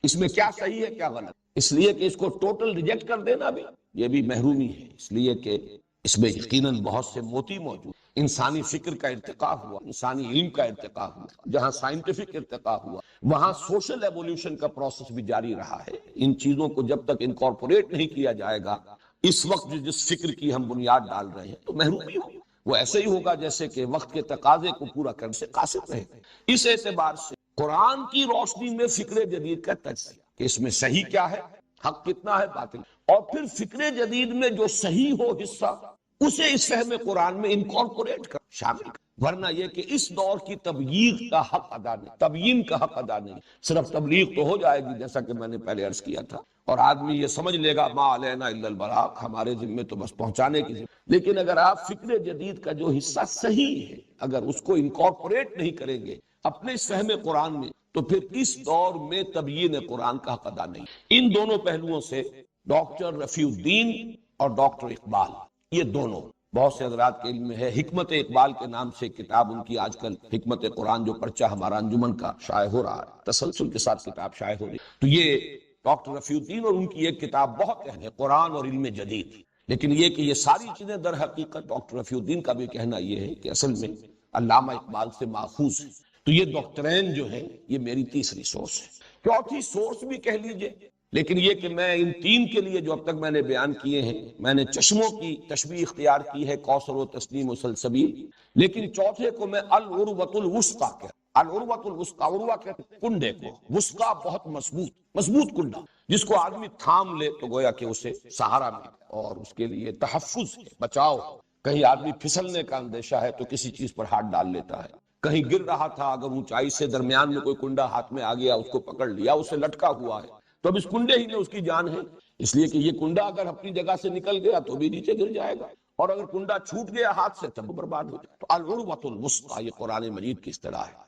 Speaker 1: اس میں کیا صحیح ہے کیا غلط، اس لیے کہ اس کو ٹوٹل ریجیکٹ کر دینا بھی یہ بھی محرومی ہے، اس لیے کہ اس میں یقیناً بہت سے موتی موجود، انسانی فکر کا ارتقاء ہوا، انسانی علم کا ارتقاء ہوا، جہاں سائنٹیفک ارتقاء ہوا وہاں سوشل ایوولوشن کا پروسیس بھی جاری رہا ہے۔ ان چیزوں کو جب تک انکارپوریٹ نہیں کیا جائے گا، اس وقت جس فکر کی ہم بنیاد ڈال رہے ہیں تو محرومی ہوگی، وہ ایسے ہی ہوگا جیسے کہ وقت کے تقاضے کو پورا کرنے سے قاصر رہے۔ اس اعتبار سے قرآن کی روشنی میں فکر جدید کا تجزیہ کہ اس میں صحیح کیا ہے، حق کتنا ہے، باطل، اور پھر فکر جدید میں جو صحیح ہو حصہ اسے اس فہم قرآن میں انکارپوریٹ کر شامل کر، ورنہ یہ کہ اس دور کی تبلیغ کا حق ادا نہیں، تبیین کا حق ادا نہیں، صرف تبلیغ تو ہو جائے گی جیسا کہ میں نے پہلے عرض کیا تھا، اور آدمی یہ سمجھ لے گا ما علینا الا البلاغ، ہمارے ذمے تو بس پہنچانے کی ذمہ، لیکن اگر آپ فکر جدید کا جو حصہ صحیح ہے اگر اس کو انکارپوریٹ نہیں کریں گے اپنے اس فہم قرآن میں تو پھر اس دور میں تبیین قرآن کا حق ادا نہیں۔ ان دونوں پہلوؤں سے ڈاکٹر رفیع الدین اور ڈاکٹر اقبال، یہ دونوں بہت سے حضرات کے علم میں ہے، حکمت اقبال کے نام سے کتاب ان کی آج کل حکمت قرآن جو پرچہ ہمارا انجمن کا شائع ہو رہا ہے، تسلسل کے ساتھ کتاب شائع ہو رہی ہے، تو یہ ڈاکٹر رفیع الدین اور ان کی ایک کتاب بہت اہم ہے، قرآن اور علم جدید، لیکن یہ کہ یہ ساری چیزیں در حقیقت ڈاکٹر رفیع الدین کا بھی کہنا یہ ہے کہ اصل میں علامہ اقبال سے ماخوذ ہے۔ تو یہ ڈاکٹرین جو ہے یہ میری تیسری سورس ہے، چوتھی سورس بھی کہہ لیجئے، لیکن یہ کہ میں ان تین کے لیے جو اب تک میں نے بیان کیے ہیں، میں نے چشموں کی تشبیہ اختیار کی ہے، کوثر و تسنیم و سلسبیل، لیکن چوتھے کو میں العروۃ الوثقی کہتا ہوں۔ العروۃ الوثقی، عروہ کہتے ہیں کنڈے کو، وثقی بہت مضبوط کنڈا، جس کو آدمی تھام لے تو گویا کہ اسے سہارا ملے اور اس کے لیے تحفظ ہے، بچاؤ، کہیں آدمی پھسلنے کا اندیشہ ہے تو کسی چیز پر ہاتھ ڈال لیتا ہے، کہیں گر رہا تھا اگر اونچائی سے درمیان میں کوئی کنڈا ہاتھ میں آ گیا اس کو پکڑ لیا، اسے لٹکا ہوا ہے تو اب اس کنڈے ہی میں اس کی جان ہے، اس لیے کہ یہ کنڈا اگر اپنی جگہ سے نکل گیا تو بھی نیچے گر جائے گا، اور اگر کنڈا چھوٹ گیا ہاتھ سے تب برباد ہو جائے۔ تو العروۃ الوثقی یہ قرآن مجید کی اصطلاح ہے،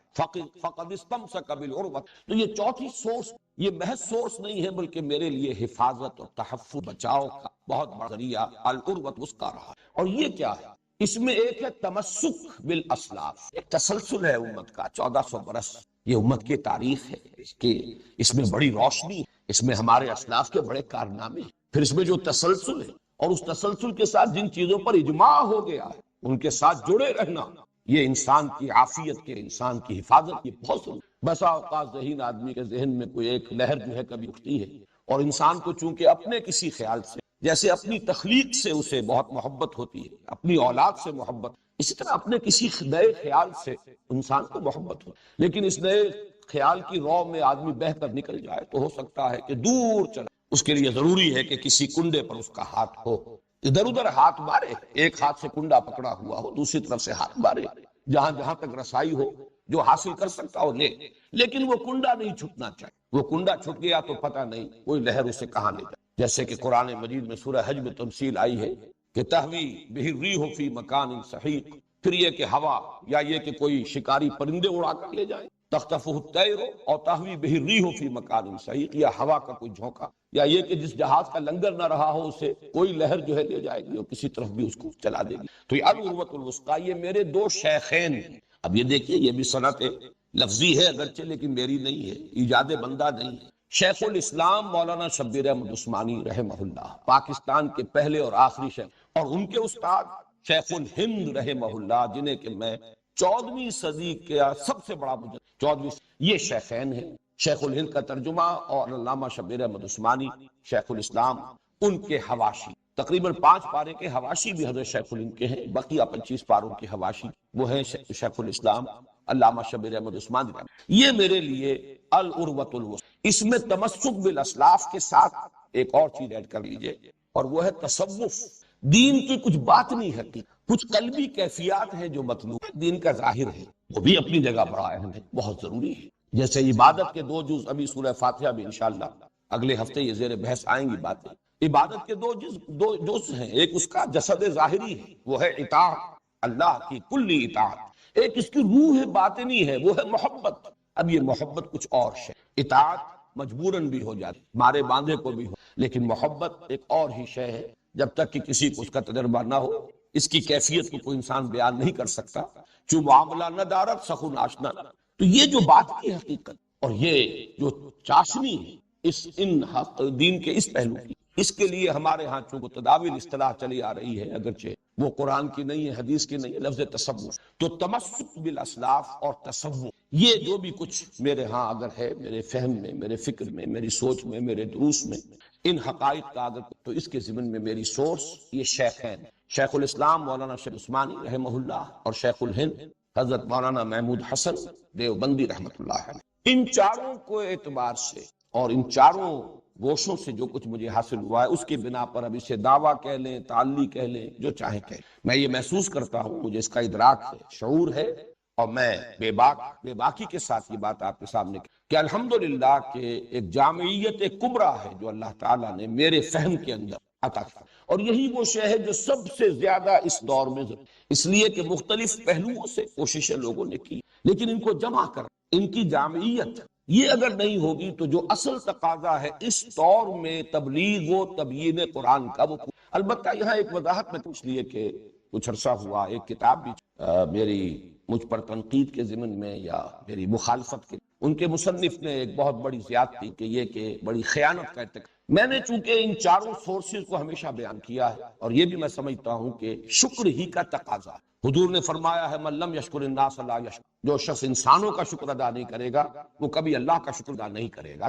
Speaker 1: فقد استمسک بالعروۃ۔ تو یہ چوتھی سورس یہ محض سورس نہیں ہے بلکہ میرے لیے حفاظت اور تحفظ، بچاؤ کا بہت بڑا ذریعہ العروۃ الوثقی رہا۔ اور یہ کیا ہے؟ اس میں ایک ہے تمسک بالاسلاف، ایک تسلسل ہے امت کا، 1400 برس یہ امت کی تاریخ ہے، اس میں بڑی روشنی ہے، اس میں ہمارے اسلاف کے بڑے کارنامے ہیں، پھر اس میں جو تسلسل ہے اور اس تسلسل کے ساتھ جن چیزوں پر اجماع ہو گیا ہے ان کے ساتھ جڑے رہنا، یہ انسان کی عافیت کے، انسان کی حفاظت کی بہت ضروری۔ بسا اوقات ذہین آدمی کے ذہن میں کوئی ایک لہر جو ہے کبھی اٹھتی ہے، اور انسان کو چونکہ اپنے کسی خیال سے، جیسے اپنی تخلیق سے اسے بہت محبت ہوتی ہے، اپنی اولاد سے محبت، اسی طرح اپنے کسی نئے خیال سے انسان کو محبت ہو، لیکن اس نئے خیال کی رو میں آدمی بہہ کر نکل جائے تو ہو سکتا ہے کہ دور چلا، اس کے لیے ضروری ہے کہ کسی کنڈے پر اس کا ہاتھ ہو، ادھر ادھر ہاتھ مارے، ایک ہاتھ سے کنڈا پکڑا ہوا ہو، دوسری طرف سے ہاتھ مارے، جہاں جہاں تک رسائی ہو، جو حاصل کر سکتا ہو لے، لیکن وہ کنڈا نہیں چھٹنا چاہیے، وہ کنڈا چھٹ گیا تو پتہ نہیں کوئی لہر اسے کہاں لے جائے، جیسے کہ قرآن مجید میں سورہ حج میں تمثیل آئی ہے کہ تہوی بہ الریح فی مکان صحیق، پھر یہ کہ ہوا یا یہ کہ کوئی شکاری پرندے اڑا کر لے جائیں، تختفہ الطیر اور تہوی بہ الریح فی مکان سحیق، یا ہوا کا کوئی جھونکا، یا یہ کہ جس جہاز کا لنگر نہ رہا ہو اسے کوئی لہر جو ہے لے جائے گی اور کسی طرف بھی اس کو چلا دے گی۔ تو یہ العروۃ الوثقی، یہ میرے دو شیخین ہیں۔ اب یہ دیکھیے، یہ بھی صنعت لفظی ہے اگرچہ، لیکن میری نہیں ہے، ایجاد بندہ نہیں ہے۔ شیخ الاسلام مولانا شبیر احمد عثمانی رحمہ اللہ، پاکستان کے پہلے اور آخری شیخ، اور ان کے استاد شیخ الہند رحمہ اللہ، جنہیں کہ میں 14ویں صدی کا سب سے بڑا مجد 14ویں، یہ شیخین ہیں۔ شیخ الہند کا ترجمہ اور علامہ شبیر احمد عثمانی شیخ الاسلام، ان کے حواشی، تقریباً 5 پارے کے حواشی بھی حضرت شیخ الہند کے ہیں، بقیہ 25 پاروں کے حواشی وہ ہیں شیخ الاسلام علامہ شبیر احمد عثمانی۔ یہ میرے لیے العروۃ الوثقی۔ اس میں تمسک بالاسلاف کے ساتھ ایک اور چیز ایڈ کر لیجئے، اور وہ ہے تصوف۔ دین کی کچھ باطنی حقیقت، کچھ قلبی کیفیات ہیں جو مطلوب دین کا ظاہر ہے، وہ بھی اپنی جگہ بڑا اہم ہے، بہت ضروری ہے۔ جیسے عبادت کے 2 جز، ابھی سورہ فاتحہ بھی انشاءاللہ اگلے ہفتے یہ زیر بحث آئیں گی باتیں۔ عبادت کے 2 جز ہیں، ایک اس کا جسد ظاہری ہے، وہ ہے اطاعت، اللہ کی کلی اطاعت، ایک اس کی روح باطنی ہے، وہ ہے محبت۔ اب یہ محبت کچھ اور ہے، اطاعت مجبوراً بھی ہو جاتی، مارے باندھے کو بھی ہو، لیکن محبت ایک اور ہی شے ہے، جب تک کہ کسی کو اس کا تجربہ نہ ہو، اس کی کیفیت کو کوئی انسان بیان نہیں کر سکتا۔ چوں معاملہ نہ دارت سخن آشنا۔ تو یہ جو بات کی حقیقت اور یہ جو چاشنی ہے ان دین کے اس پہلو کی، اس کے لیے ہمارے ہاں چونکہ تداویل اصطلاح چلی آ رہی ہے، اگرچہ وہ قرآن کی نہیں ہے، حدیث کی نہیں ہے، لفظ تصوف۔ تو تمسک بالاسلاف اور تصوف، یہ جو بھی کچھ میرے ہاں اگر ہے، میرے فہم میں، میرے فکر میں، میری سوچ میں، میرے دروس میں، ان حقائق کا اگر، تو اس کے ضمن میں میری سورس یہ شیخین، شیخ الاسلام مولانا شیخ عثمانی رحمہ اللہ، اور شیخ الہند حضرت مولانا محمود حسن دیوبندی رحمۃ اللہ علیہ۔ ان چاروں کو اعتبار سے اور ان چاروں گوشوں سے جو کچھ مجھے حاصل ہوا ہے، اس کی بنا پر اب اسے دعویٰ کہہ لیں، تعلی کہہ لیں، جو چاہیں کہہ لیں، میں یہ محسوس کرتا ہوں، مجھے اس کا ادراک ہے، شعور ہے، اور میں بے باکی کے ساتھ یہ بات آپ کے سامنے کہ الحمدللہ کہ ایک جامعیت کبریٰ ہے جو اللہ تعالیٰ نے میرے فہم کے اندر عطا کیا، اور یہی وہ شے ہے جو سب سے زیادہ اس دور میں اس لیے کہ مختلف پہلوؤں سے کوششیں لوگوں نے کی، لیکن ان کو جمع کر، ان کی جامعیت یہ اگر نہیں ہوگی تو جو اصل تقاضا ہے اس دور میں تبلیغ و تبیین قرآن کا، وہ البتہ یہاں ایک وضاحت میں اس لیے کہ کچھ عرصہ ہوا ایک کتاب بھی میری مجھ پر تنقید کے ضمن میں یا میری مخالفت کے، ان کے مصنف نے ایک بہت بڑی زیادتی کہ یہ کہ بڑی خیانت کا ارتکاب۔ میں نے چونکہ ان چاروں سورسز کو ہمیشہ بیان کیا ہے، اور یہ بھی میں سمجھتا ہوں کہ شکر ہی کا تقاضا، حضور نے فرمایا ہے من لم یشکر الناس لا یشکر، جو شخص انسانوں کا شکر ادا نہیں کرے گا وہ کبھی اللہ کا شکر ادا نہیں کرے گا۔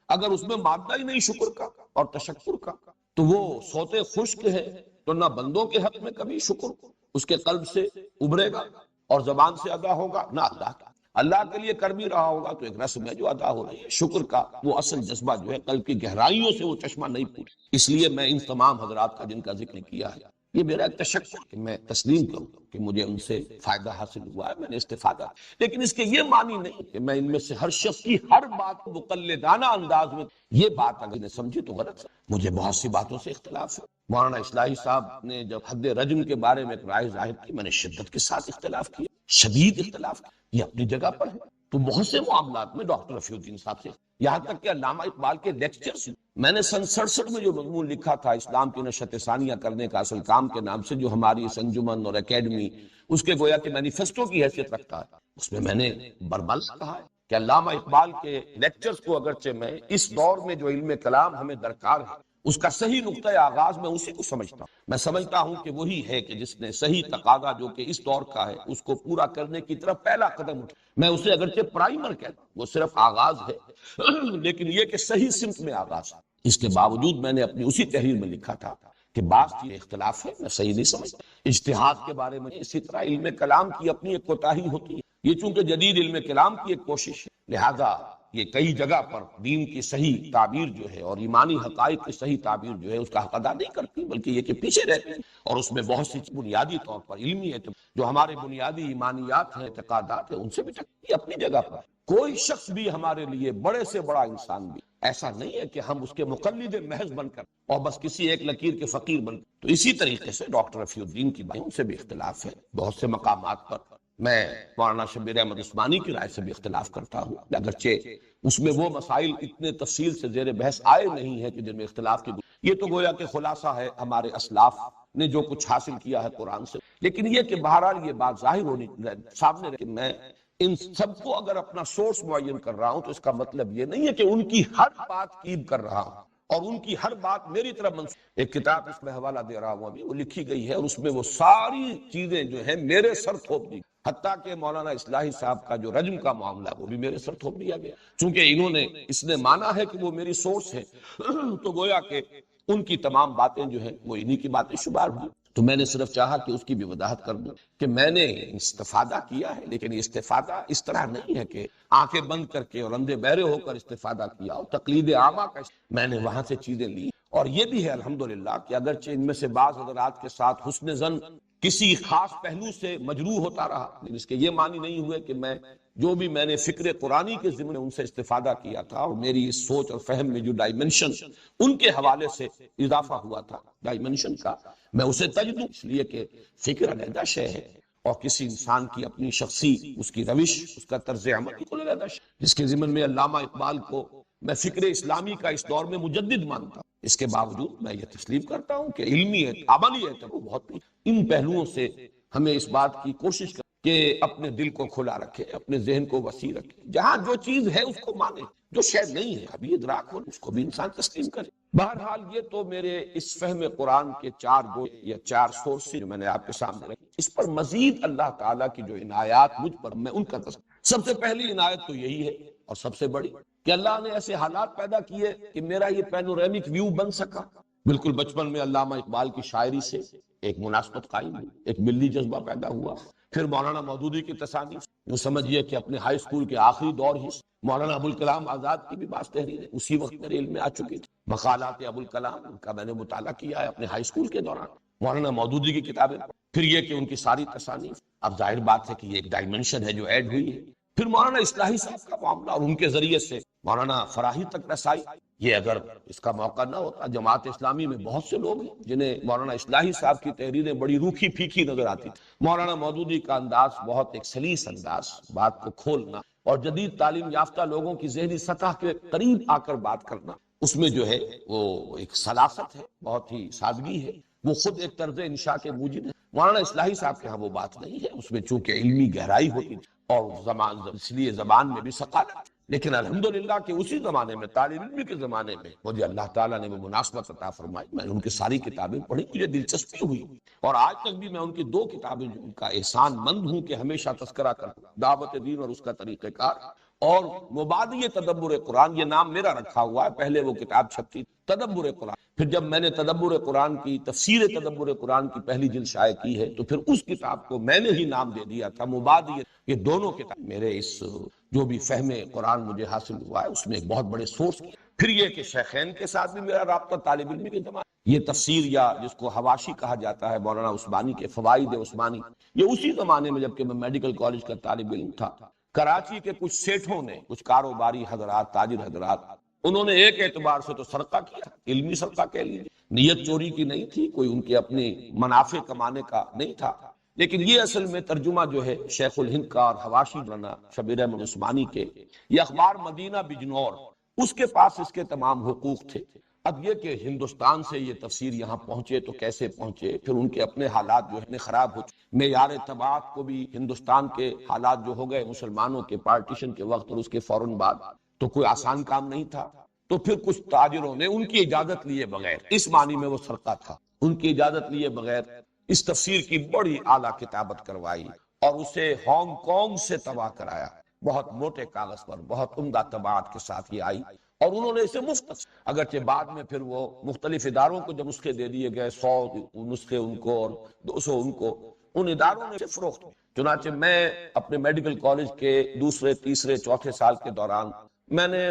Speaker 1: اگر اس میں مادہ ہی نہیں شکر کا اور تشکر کا تو وہ سوتے خشک ہے، تو نہ بندوں کے حق میں کبھی شکر اس کے قلب سے ابھرے گا اور زبان سے ادا ہوگا، نہ اللہ کا۔ اللہ کے لیے کر بھی رہا ہوگا تو ایک رسم ہے جو ادا ہو رہی ہے، شکر کا وہ اصل جذبہ جو ہے قلب کی گہرائیوں سے وہ چشمہ نہیں پھوٹا۔ اس لیے میں ان تمام حضرات کا جن کا ذکر کیا ہے، یہ میرا ایک تشکر کہ میں تسلیم کروں کہ مجھے ان سے فائدہ حاصل ہوا ہے، میں نے استفادہ، لیکن اس کے یہ معنی نہیں کہ میں ان میں سے ہر شخص کی ہر بات کو مقلدانہ انداز میں، یہ بات اگر نے سمجھی تو غلط ہے۔ مجھے بہت سی باتوں سے اختلاف ہے۔ مولانا اصلاحی صاحب نے جب حد رجم کے بارے میں ایک رائے ظاہر کی، میں نے شدت کے ساتھ اختلاف کیا، شدید اختلاف کیا، یہ اپنی جگہ پر ہے۔ تو بہت سے معاملات میں ڈاکٹر رفیع الدین صاحب سے، یہاں تک کہ علامہ اقبال کے لیکچرز، میں نے سن 67 میں جو مضمون لکھا تھا اسلام کی نشت ثانیہ کرنے کا اصل کام کے نام سے، جو ہماری اس انجمن اور اکیڈمی اس کے گویا کہ مینیفیسٹو کی حیثیت رکھتا ہے، اس میں نے بربل کہا ہے کہ علامہ اقبال کے لیکچرز کو اگرچہ میں اس دور میں جو علم کلام ہمیں درکار ہے اس کا صحیح نقطۂ آغاز میں اسی کو سمجھتا ہوں۔ میں سمجھتا ہوں کہ وہی ہے کہ جس نے صحیح تقاضا جو کہ اس دور کا ہے اس کو پورا کرنے کی طرف پہلا قدم اٹھا۔ میں اسے اگرچہ پرائمر کہتا ہوں، وہ صرف آغاز ہے، لیکن یہ کہ صحیح سمت میں آغاز ہے۔ اس کے باوجود میں نے اپنی اسی تحریر میں لکھا تھا کہ بعض چیزیں اختلاف ہے، میں صحیح نہیں سمجھتا۔ اجتہاد کے بارے میں اسی طرح علم کلام کی اپنی ایک کوتاہی ہوتی ہے، یہ چونکہ جدید علم کلام کی ایک کوشش ہے، لہذا یہ کئی جگہ پر دین کی صحیح تعبیر جو ہے اور ایمانی حقائق کی صحیح تعبیر جو ہے اس کا حق ادا نہیں کرتی، بلکہ یہ کہ پیچھے رہتی ہیں، اور اس میں بہت سی بنیادی طور پر علمی ہے جو ہمارے بنیادی ایمانیات ہیں، اعتقادات ہیں، ان سے بھی ٹکراتی ہے اپنی جگہ پر۔ کوئی شخص بھی ہمارے لیے، بڑے سے بڑا انسان بھی، ایسا نہیں ہے کہ ہم اس کے مقلد محض بن کر اور بس کسی ایک لکیر کے فقیر بن کر۔ تو اسی طریقے سے ڈاکٹر رفیع الدین کی بات، ان سے بھی اختلاف ہے بہت سے مقامات پر، میں مولانا شبیر احمد عثمانی کی رائے سے بھی اختلاف کرتا ہوں، اگرچہ اس میں وہ مسائل اتنے تفصیل سے زیر بحث آئے نہیں ہیں کہ جن میں اختلاف کی یہ تو گویا کہ خلاصہ ہے ہمارے اسلاف نے جو کچھ حاصل کیا ہے قرآن سے، لیکن یہ کہ بہرحال یہ بات ظاہر ہونی سامنے کہ میں ان سب کو اگر اپنا سورس معین کر رہا ہوں تو اس کا مطلب یہ نہیں ہے کہ ان کی ہر بات قیب کر رہا ہوں اور ان کی ہر بات میری طرف منسوب۔ ایک کتاب اس میں حوالہ دے رہا ہوں ابھی، وہ لکھی گئی ہے اور اس میں وہ ساری چیزیں جو ہیں میرے سر تھوپ دی، حتیٰ کہ مولانا اصلاحی صاحب کا جو رجم کا معاملہ وہ بھی میرے سر تھوپ دیا گیا، چونکہ انہوں نے اس نے مانا ہے کہ وہ میری سورس ہے تو گویا کہ ان کی تمام باتیں جو ہیں وہ انہی کی باتیں شمار ہوئی۔ تو میں نے صرف چاہا کہ اس کی بھی وضاحت کر دوں کہ میں نے استفادہ کیا ہے، لیکن یہ استفادہ اس طرح نہیں ہے کہ آنکھیں بند کر کے اور اندھے بہرے ہو کر استفادہ کیا، اور تقلید عامہ کا میں نے وہاں سے چیزیں لی، اور یہ بھی ہے الحمدللہ کہ اگرچہ ان میں سے بعض حضرات کے ساتھ حسن ظن کسی خاص پہلو سے مجروح ہوتا رہا، لیکن اس کے یہ معنی نہیں ہوئے کہ جو بھی میں نے فکر قرآنی کے ضمن ان سے استفادہ کیا تھا اور میری اس سوچ اور فہم میں جو ڈائمنشن ان کے حوالے سے اضافہ ہوا تھا ڈائمنشن کا، میں اسے تج دوں، اس لیے کہ فکر علیحدہ شے ہے اور کسی انسان کی اپنی شخصی اس کی روش اس کا طرز عمل بالکل علیحدہ شے، جس کے ضمن میں علامہ اقبال کو میں فکر اسلامی کا اس دور میں مجدد مانتا ہوں، اس کے باوجود میں یہ تسلیم کرتا ہوں کہ علمی ہے عملی ہے تو بہت ان پہلوؤں سے ہمیں اس بات کی کوشش کر کہ اپنے دل کو کھلا رکھے، اپنے ذہن کو وسیع رکھے، جہاں جو چیز ہے اس کو مانے، جو شاید نہیں ہے ابھی ادراک ہو اس کو بھی انسان تسلیم کرے۔ بہرحال یہ تو میرے اس فہم قرآن کے چار سورس جو میں نے آپ کے سامنے رکھی، اس پر مزید اللہ تعالیٰ کی جو عنایات مجھ پر میں ان کا سب سے پہلی عنایت تو یہی ہے اور سب سے بڑی کہ اللہ نے ایسے حالات پیدا کیے کہ میرا یہ پینورامک ویو بن سکا۔ بالکل بچپن میں علامہ اقبال کی شاعری سے ایک مناسبت قائم ہوئی، ایک ملی جذبہ پیدا ہوا، پھر مولانا مودودی کی تصانیف، جو سمجھیے کہ اپنے ہائی اسکول کے آخری دور ہی مولانا ابوالکلام آزاد کی بھی بعض تحریریں اسی وقت میرے علم میں آ چکی تھی، مقالات ابوالکلام ان کا میں نے مطالعہ کیا ہے اپنے ہائی اسکول کے دوران، مولانا مودودی کی کتابیں، پھر یہ کہ ان کی ساری تصانیف، اب ظاہر بات ہے کہ یہ ایک ڈائمنشن ہے جو ایڈ ہوئی ہے، پھر مولانا اصلاحی صاحب کا معاملہ اور ان کے ذریعے سے مولانا فراہی تک رسائی، یہ اگر اس کا موقع نہ ہوتا، جماعت اسلامی میں بہت سے لوگ ہیں جنہیں مولانا اصلاحی صاحب کی تحریریں بڑی روکھی پھیکی نظر آتی تھی، مولانا مودودی کا انداز بہت ایک سلیس انداز، بات کو کھولنا اور جدید تعلیم یافتہ لوگوں کی ذہنی سطح کے قریب آ کر بات کرنا، اس میں جو ہے وہ ایک سلاست ہے، بہت ہی سادگی ہے، وہ خود ایک طرز انشاء کے موجب ہے۔ مولانا اصلاحی صاحب کے ہاں وہ بات نہیں ہے، اس میں چونکہ علمی گہرائی ہوتی اور اس لیے زبان میں بھی ثقافت، لیکن الحمدللہ کہ اسی زمانے میں طالب علم کے زمانے میں مجھے اللہ تعالیٰ نے وہ مناسبت عطا فرمائی، میں نے ان کی ساری کتابیں پڑھی، مجھے دلچسپی ہوئی اور آج تک بھی میں ان کی 2 کتابیں جو ان کا احسان مند ہوں کہ ہمیشہ تذکرہ کرتا ہوں، دعوت دین اور اس کا طریقہ کار اور مبادی تدبر قرآن، یہ نام میرا رکھا ہوا ہے، پہلے وہ کتاب چھپتی تدبر قرآن، پھر جب میں نے تدبر قرآن کی تفسیر تدبر قرآن کی پہلی جلد شائع کی ہے تو پھر اس کتاب کو میں نے ہی نام دے دیا تھا مبادی۔ یہ دونوں کتاب میرے اس جو بھی فہم قرآن مجھے حاصل ہوا ہے اس میں ایک بہت بڑے سورس کی۔ پھر یہ کہ شیخین کے ساتھ بھی میرا رابطہ طالب علم کے زمانے، یہ تفسیر یا جس کو حواشی کہا جاتا ہے مولانا عثمانی کے فوائد عثمانی، یہ اسی زمانے میں جبکہ میں میڈیکل کالج کا طالب علم تھا، کراچی کے کچھ سیٹھوں نے، کچھ کاروباری حضرات، تاجر حضرات، انہوں نے ایک اعتبار سے تو صدقہ کیا، علمی صدقہ کہہ لیجیے، نیت چوری کی نہیں تھی، کوئی ان کے اپنے منافع کمانے کا نہیں تھا، لیکن یہ اصل میں ترجمہ جو ہے شیخ الہند کا اور حواشی مولانا شبیر احمد عثمانی کے، یہ اخبار مدینہ بجنور، اس کے پاس اس کے تمام حقوق تھے۔ اب یہ کہ ہندوستان سے یہ تفسیر یہاں پہنچے تو کیسے پہنچے، پھر ان کے اپنے حالات جو ہے خراب ہو چکے، معیار طباعت کو بھی ہندوستان کے حالات جو ہو گئے مسلمانوں کے پارٹیشن کے وقت اور اس کے فوراً بعد، تو کوئی آسان کام نہیں تھا، تو پھر کچھ تاجروں نے ان کی اجازت لیے بغیر، اس معنی میں وہ سرقہ تھا، ان کی اجازت لیے بغیر اس تفسیر کی بڑی اعلیٰ کتابت کروائی اور اسے ہانگ کانگ سے طبع کرایا، بہت موٹے کاغذ پر بہت عمدہ طباعت کے ساتھ یہ آئی اور انہوں نے اسے مفت، اگرچہ بعد میں پھر وہ مختلف اداروں کو جب نسخے دے دیے گئے، 100 نسخے ان کو اور 200 ان کو، ان اداروں نے اسے فروخت۔ چنانچہ میں اپنے میڈیکل کالج کے دوسرے تیسرے چوتھے سال کے دوران میں نے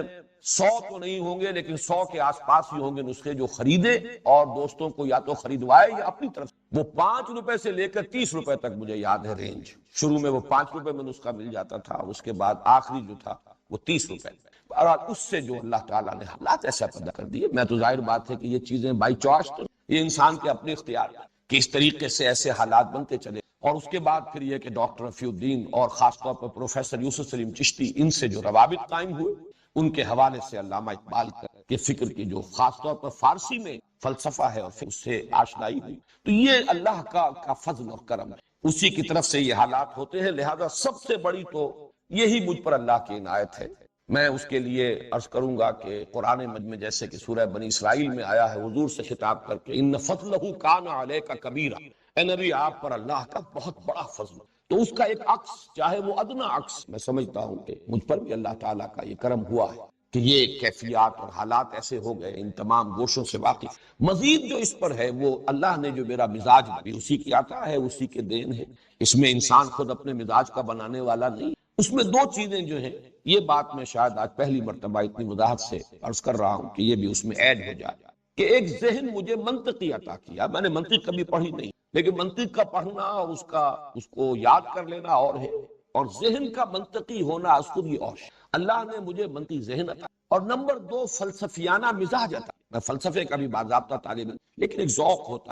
Speaker 1: 100 تو نہیں ہوں گے لیکن 100 کے آس پاس ہی ہوں گے نسخے جو خریدے اور دوستوں کو یا تو خریدوائے یا اپنی طرف، وہ 5 روپے سے لے کر 30 روپے تک مجھے یاد ہے رینج، شروع میں وہ 5 روپے میں نسخہ مل جاتا تھا اور اس کے بعد آخری جو تھا وہ 30 روپے، اور اس سے جو اللہ تعالیٰ نے حالات ایسا پیدا کر دیے، میں تو ظاہر بات ہے کہ یہ چیزیں بائی چوائس تو یہ انسان کے اپنے اختیار کہ اس طریقے سے ایسے حالات بنتے چلے، اور اس کے بعد پھر یہ کہ ڈاکٹر رفیع الدین اور خاص طور پر پروفیسر یوسف سلیم چشتی، ان سے جو روابط قائم ہوئے، ان کے حوالے سے علامہ اقبال کے فکر کی جو خاص طور پر فارسی میں فلسفہ ہے اور پھر اس سے آشنائی ہوئی، تو یہ اللہ کا فضل اور کرم ہے، اسی کی طرف سے یہ حالات ہوتے ہیں۔ لہذا سب سے بڑی تو یہی مجھ پر اللہ کی عنایت ہے۔ میں اس کے لیے عرض کروں گا کہ قرآن مجید میں جیسے کہ سورہ بنی اسرائیل میں آیا ہے حضور سے خطاب کر کے، ان فضلہ کان علیک کبیرا، اے نبی آپ پر اللہ کا بہت بڑا فضل، تو اس کا ایک عکس چاہے وہ ادنا عکس، میں سمجھتا ہوں کہ مجھ پر بھی اللہ تعالیٰ کا یہ کرم ہوا ہے کہ یہ کیفیات اور حالات ایسے ہو گئے، ان تمام گوشوں سے واقف۔ مزید جو اس پر ہے وہ اللہ نے جو میرا مزاج بھی اسی کی عطا ہے، اسی کے دین ہے، اس میں انسان خود اپنے مزاج کا بنانے والا نہیں۔ اس میں دو چیزیں جو ہیں، یہ بات میں شاید آج پہلی مرتبہ اتنی وضاحت سے عرض کر رہا ہوں کہ یہ بھی اس میں ایڈ ہو جائے کہ ایک ذہن مجھے منطقی عطا کیا۔ میں نے منطق کبھی پڑھی نہیں، لیکن منطق کا پڑھنا اور اس کو یاد کر لینا اور ہے، اور ذہن کا منطقی ہونا اس خود یہ اور ہے۔ اللہ نے مجھے منطقی ذہن عطا، اور نمبر دو فلسفیانہ مزاج عطا۔ میں فلسفے کا بھی باضابطہ طالب ہوں، لیکن ایک ذوق ہوتا ہے